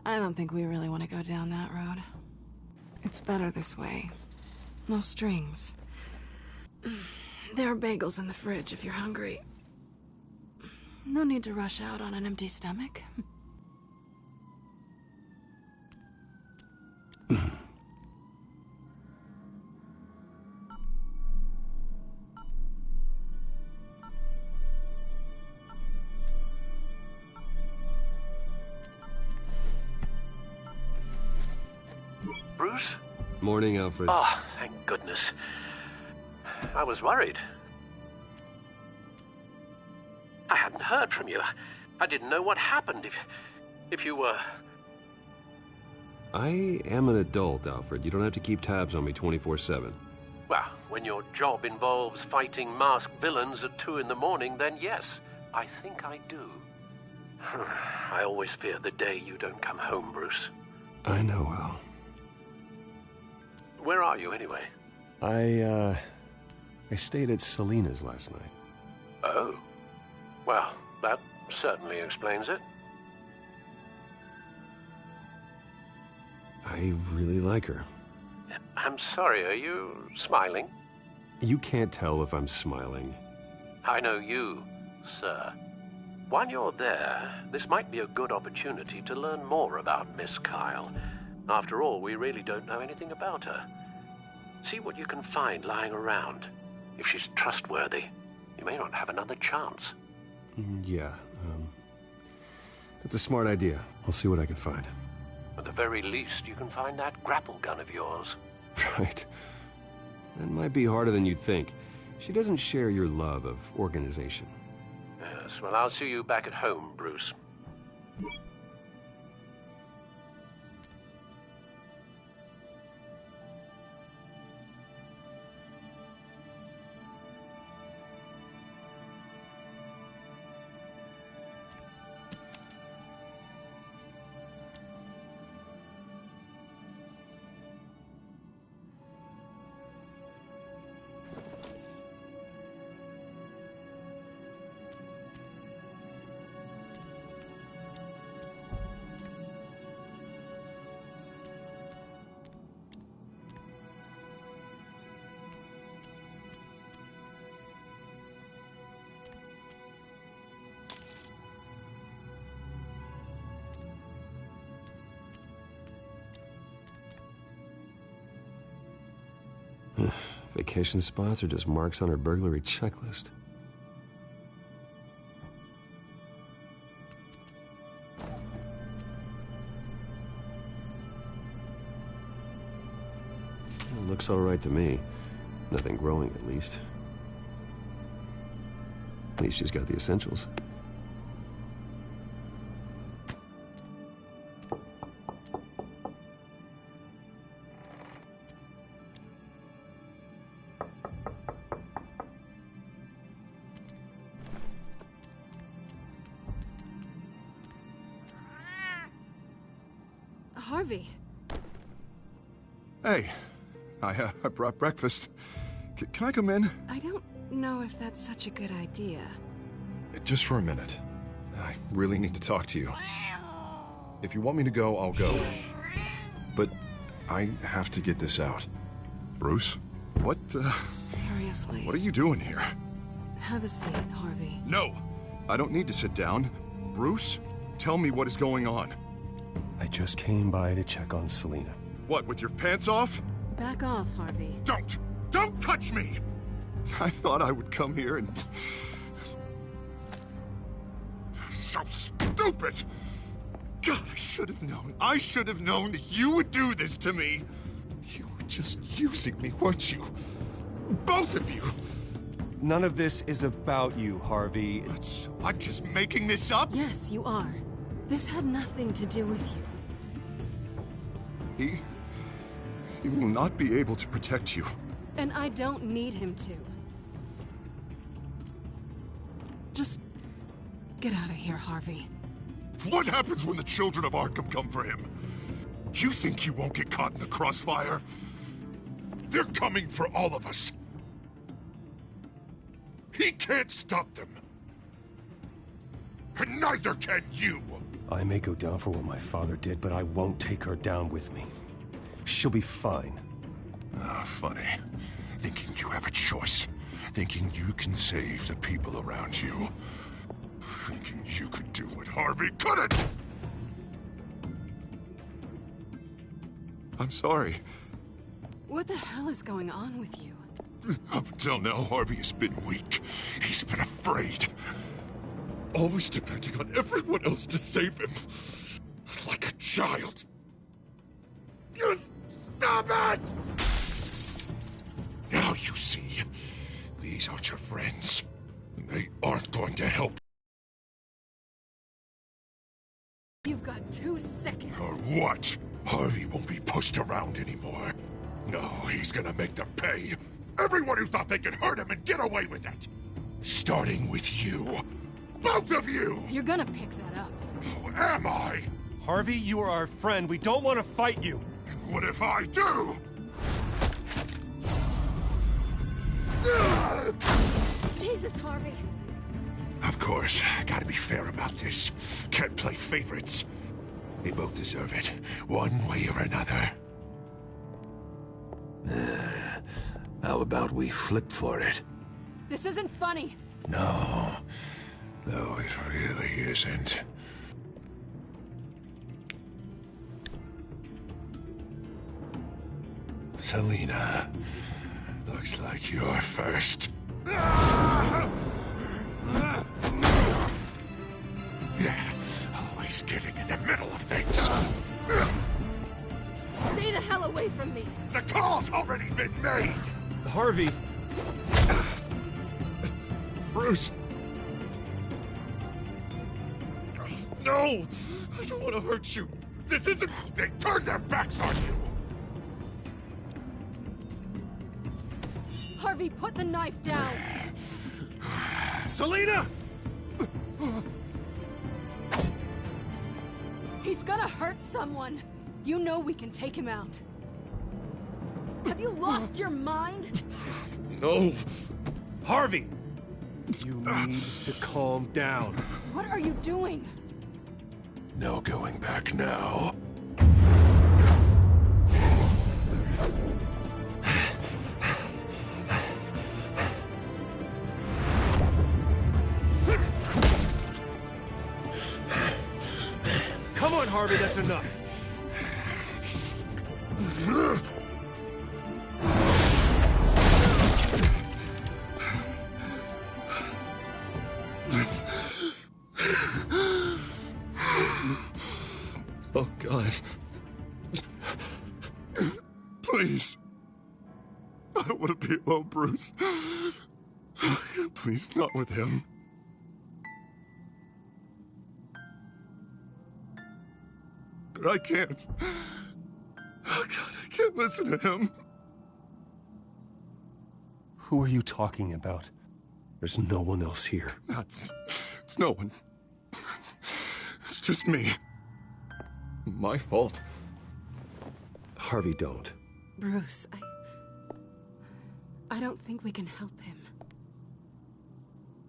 I don't think we really want to go down that road. It's better this way. No strings. There are bagels in the fridge if you're hungry. No need to rush out on an empty stomach. Bruce? Morning, Alfred. Oh, thank goodness. I was worried. I hadn't heard from you. I didn't know what happened if you were... I am an adult, Alfred. You don't have to keep tabs on me 24/7. Well, when your job involves fighting masked villains at 2 in the morning, then yes, I think I do. I always fear the day you don't come home, Bruce. I know, Al. Where are you, anyway? I stayed at Selena's last night. Oh. Well, that certainly explains it. I really like her. I'm sorry, are you smiling? You can't tell if I'm smiling. I know you, sir. While you're there, this might be a good opportunity to learn more about Miss Kyle. After all, we really don't know anything about her. See what you can find lying around. If she's trustworthy, you may not have another chance. Yeah, that's a smart idea. I'll see what I can find. At the very least, you can find that grapple gun of yours. Right. That might be harder than you'd think. She doesn't share your love of organization. Yes, well, I'll see you back at home, Bruce. Vacation spots are just marks on her burglary checklist. It looks all right to me. Nothing growing, at least. At least she's got the essentials. Harvey. Hey, I brought breakfast. Can I come in? I don't know if that's such a good idea. Just for a minute. I really need to talk to you. If you want me to go, I'll go. But I have to get this out. Bruce? What, Seriously. What are you doing here? Have a seat, Harvey. No! I don't need to sit down. Bruce? Tell me what is going on. I just came by to check on Selina. What, with your pants off? Back off, Harvey. Don't! Don't touch me! I thought I would come here and... So stupid! God, I should have known. I should have known that you would do this to me. You were just using me, weren't you? Both of you! None of this is about you, Harvey. I'm just making this up? Yes, you are. This had nothing to do with you. He will not be able to protect you. And I don't need him to. Just get out of here, Harvey. What happens when the children of Arkham come for him? You think you won't get caught in the crossfire? They're coming for all of us. He can't stop them. And neither can you. I may go down for what my father did, but I won't take her down with me. She'll be fine. Ah, funny. Thinking you have a choice. Thinking you can save the people around you. Thinking you could do what Harvey couldn't! I'm sorry. What the hell is going on with you? Up until now, Harvey has been weak. He's been afraid. Always depending on everyone else to save him. Like a child. You stop it! Now you see, these aren't your friends. And they aren't going to help. You've got 2 seconds. Or what? Harvey won't be pushed around anymore. No, he's gonna make them pay. Everyone who thought they could hurt him and get away with it. Starting with you. Both of you! You're gonna pick that up. Who am I? Harvey, you are our friend. We don't want to fight you. And what if I do? Jesus, Harvey. Of course, gotta be fair about this. Can't play favorites. They both deserve it, one way or another. How about we flip for it? This isn't funny. No, it really isn't. Selina, looks like you're first. Yeah, always getting in the middle of things. Stay the hell away from me. The call's already been made. Harvey. Bruce. No! I don't want to hurt you. This isn't... They turned their backs on you. Harvey, put the knife down. Selina! He's gonna hurt someone. You know we can take him out. Have you lost your mind? No. Harvey! You need to calm down. What are you doing? No going back now. Come on, Harvey, that's enough. Oh, God. Please. I don't want to be alone, Bruce. Please, not with him. But I can't. Oh, God, I can't listen to him. Who are you talking about? There's no one else here. It's no one. It's just me. My fault. Harvey, don't. Bruce, I don't think we can help him.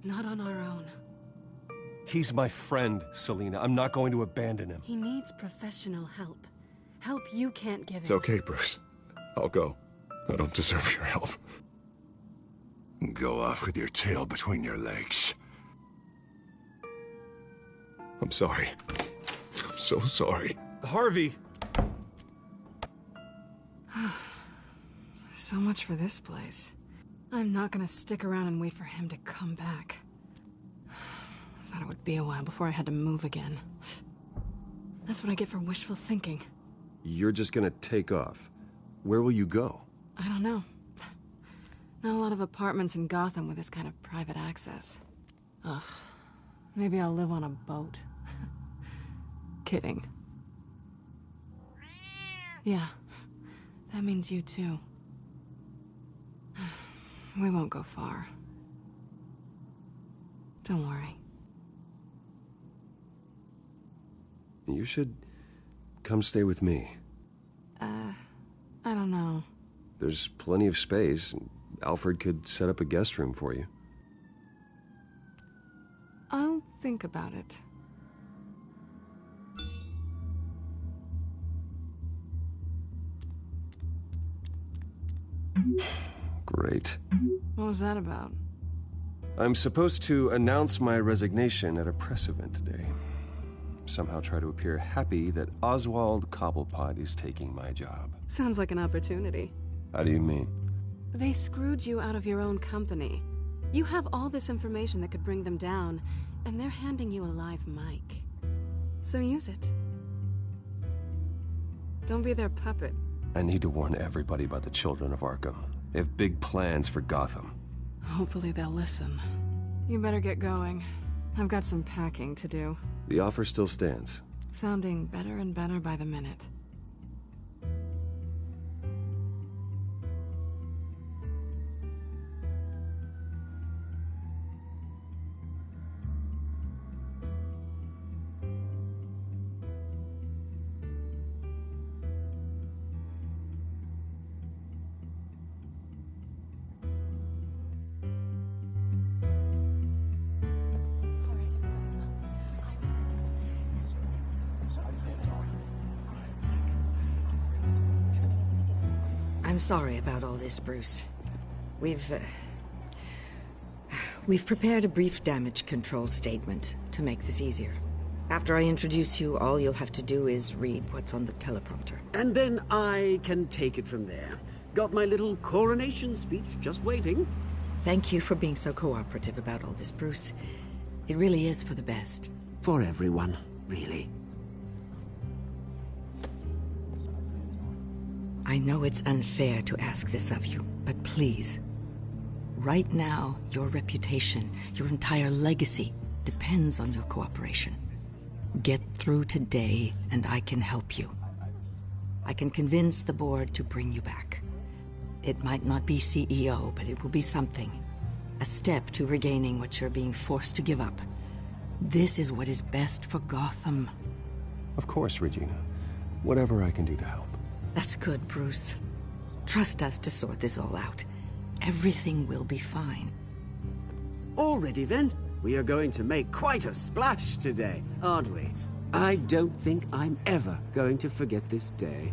Not on our own. He's my friend, Selina. I'm not going to abandon him. He needs professional help. Help you can't give him. It's okay, Bruce. I'll go. I don't deserve your help. Go off with your tail between your legs. I'm sorry. I'm so sorry. Harvey! So much for this place. I'm not gonna stick around and wait for him to come back. Thought it would be a while before I had to move again. That's what I get for wishful thinking. You're just gonna take off. Where will you go? I don't know. Not a lot of apartments in Gotham with this kind of private access. Ugh. Maybe I'll live on a boat. Kidding. Yeah. That means you too. We won't go far. Don't worry. You should come stay with me. I don't know. There's plenty of space. Alfred could set up a guest room for you. I'll think about it. Great. What was that about? I'm supposed to announce my resignation at a press event today. Somehow try to appear happy that Oswald Cobblepot is taking my job. Sounds like an opportunity. How do you mean? They screwed you out of your own company. You have all this information that could bring them down, and they're handing you a live mic. So use it. Don't be their puppet. I need to warn everybody about the children of Arkham. They have big plans for Gotham. Hopefully they'll listen. You better get going. I've got some packing to do. The offer still stands. Sounding better and better by the minute. I'm sorry about all this, Bruce. We've prepared a brief damage control statement to make this easier. After I introduce you, all you'll have to do is read what's on the teleprompter. And then I can take it from there. Got my little coronation speech just waiting. Thank you for being so cooperative about all this, Bruce. It really is for the best. For everyone, really. I know it's unfair to ask this of you, but please. Right now, your reputation, your entire legacy, depends on your cooperation. Get through today, and I can help you. I can convince the board to bring you back. It might not be CEO, but it will be something. A step to regaining what you're being forced to give up. This is what is best for Gotham. Of course, Regina. Whatever I can do to help. That's good, Bruce. Trust us to sort this all out. Everything will be fine. Already then, we are going to make quite a splash today, aren't we? I don't think I'm ever going to forget this day.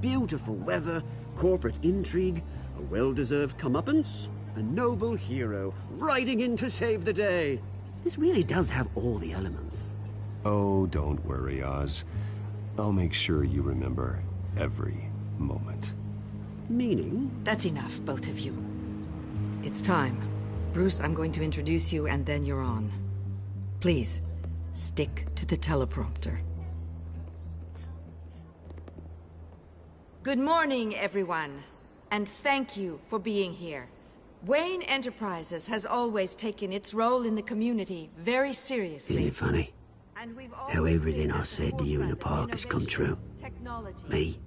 Beautiful weather, corporate intrigue, a well-deserved comeuppance, a noble hero riding in to save the day. This really does have all the elements. Oh, don't worry, Oz. I'll make sure you remember every moment. Meaning? That's enough, both of you. It's time. Bruce, I'm going to introduce you, and then you're on. Please, stick to the teleprompter. Good morning, everyone, and thank you for being here. Wayne Enterprises has always taken its role in the community very seriously. Isn't it funny? How everything I said to you in the park has come true. Me,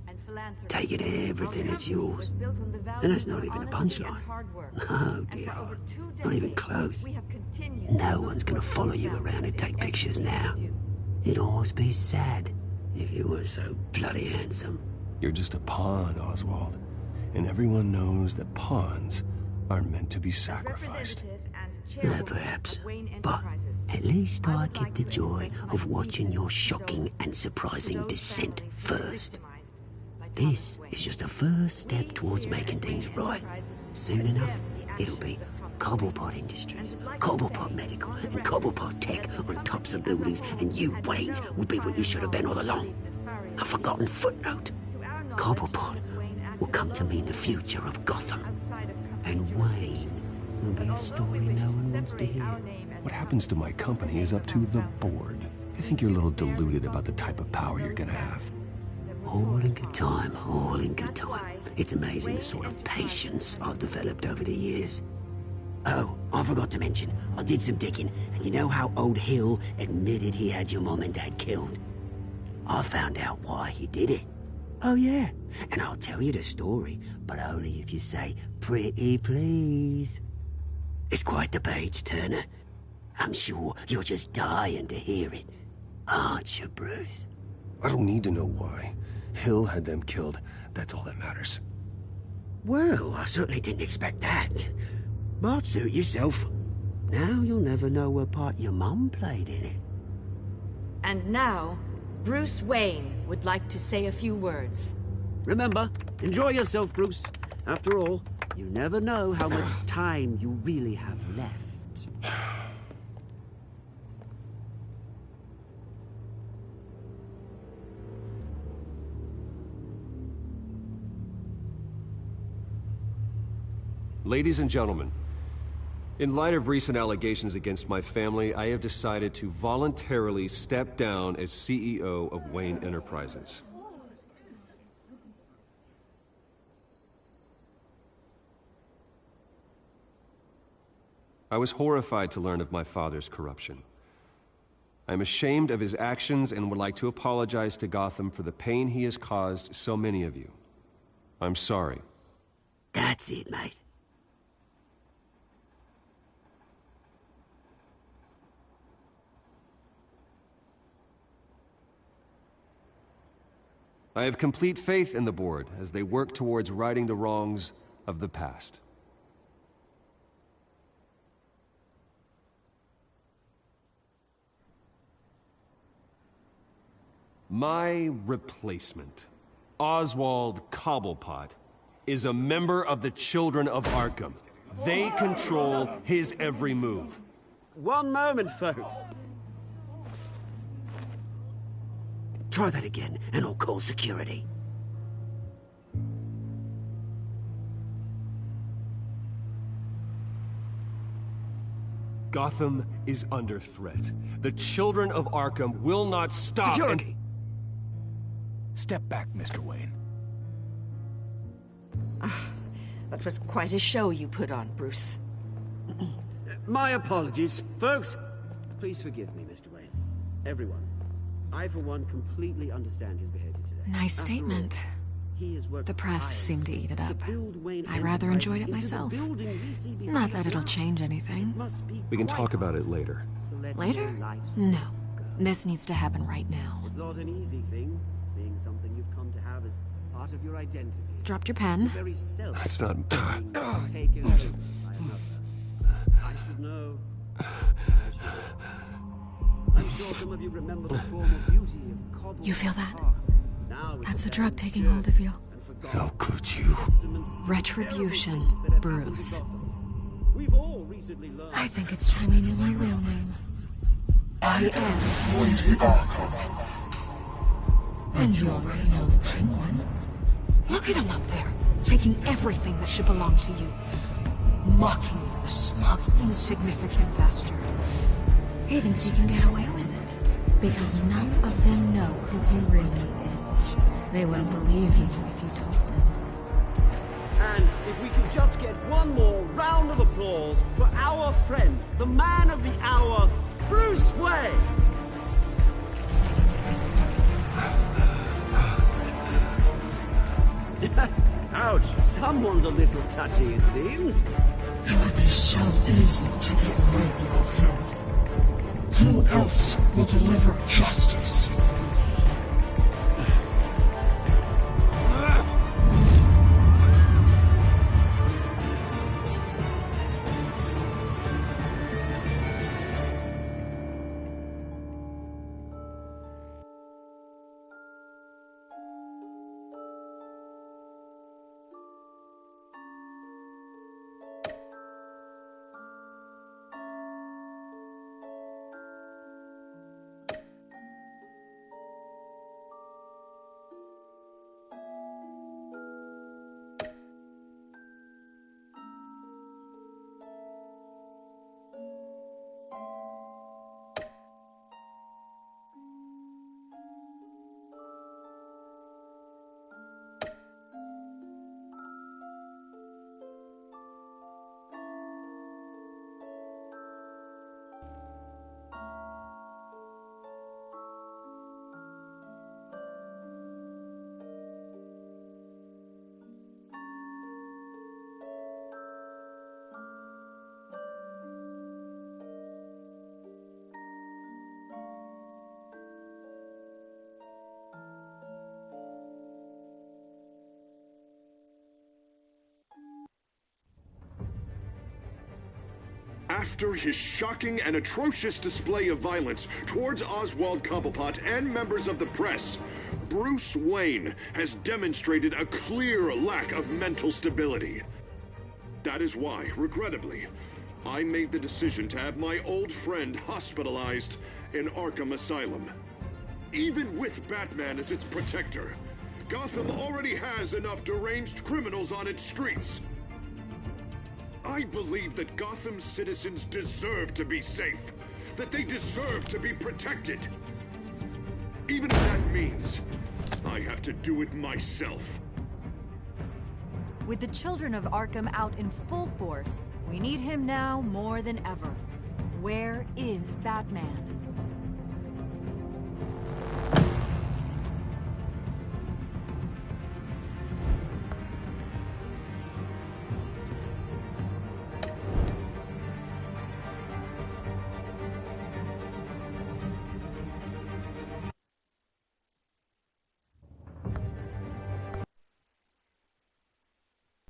taking everything as yours. And that's not even a punchline. No, dear heart. Not even close. No one's gonna follow you around and take pictures now. It'd almost be sad if you were so bloody handsome. You're just a pawn, Oswald. And everyone knows that pawns are meant to be sacrificed. Perhaps. But at least I get the joy of watching your shocking and surprising descent first. This is just a first step towards making things right. Soon enough, it'll be Cobblepot Industries, Cobblepot Medical, and Cobblepot Tech on tops of buildings, and you, Waynes, will be what you should have been all along. A forgotten footnote. Cobblepot will come to mean the future of Gotham. And Wayne will be a story no one wants to hear. What happens to my company is up to the board. I think you're a little deluded about the type of power you're gonna have. All in good time, all in good time. It's amazing the sort of patience I've developed over the years. Oh, I forgot to mention, I did some digging, and you know how old Hill admitted he had your mom and dad killed? I found out why he did it. Oh yeah, and I'll tell you the story, but only if you say, pretty please. It's quite the page, Turner. I'm sure you're just dying to hear it, aren't you, Bruce? I don't need to know why. Hill had them killed. That's all that matters. Well, I certainly didn't expect that. But suit yourself. Now you'll never know what part your mum played in it. And now, Bruce Wayne would like to say a few words. Remember, enjoy yourself, Bruce. After all, you never know how much time you really have left. Ladies and gentlemen, in light of recent allegations against my family, I have decided to voluntarily step down as CEO of Wayne Enterprises. I was horrified to learn of my father's corruption. I am ashamed of his actions and would like to apologize to Gotham for the pain he has caused so many of you. I'm sorry. That's it, mate. I have complete faith in the board as they work towards righting the wrongs of the past. My replacement, Oswald Cobblepot, is a member of the Children of Arkham. They control his every move. One moment, folks. Try that again, and I'll call security. Gotham is under threat. The Children of Arkham will not stop. Security! Step back, Mr. Wayne. That was quite a show you put on, Bruce. My apologies. Folks, please forgive me, Mr. Wayne. Everyone. I, for one, completely understand his behavior today. Nice statement. The press seemed to eat it up. I rather enjoyed it myself. Not that it'll change anything. We can talk about it later. Later? No. This needs to happen right now. It's not an easy thing, seeing something you've come to have as part of your identity. Dropped your pen. That's not... Taken over by another. I should know. I'm sure some of you remember the form of beauty of Cobble. You feel that? Now That's the drug taking hold of you. How could you? Retribution, Bruce. We've all recently learned. I think it's time you knew my real name. I am Lady Arkham. And you already know the Penguin. Look at him up there, taking everything that should belong to you. Mocking you, the smug, insignificant bastard. He thinks he can get away with it, because none of them know who he really is. They wouldn't believe you if you told them. And if we could just get one more round of applause for our friend, the man of the hour, Bruce Wayne! Ouch, someone's a little touchy, it seems. It would be so easy to get rid of him. Who else will deliver justice? After his shocking and atrocious display of violence towards Oswald Cobblepot and members of the press, Bruce Wayne has demonstrated a clear lack of mental stability. That is why, regrettably, I made the decision to have my old friend hospitalized in Arkham Asylum. Even with Batman as its protector, Gotham already has enough deranged criminals on its streets. I believe that Gotham's citizens deserve to be safe, that they deserve to be protected. Even if that means I have to do it myself. With the children of Arkham out in full force, we need him now more than ever. Where is Batman?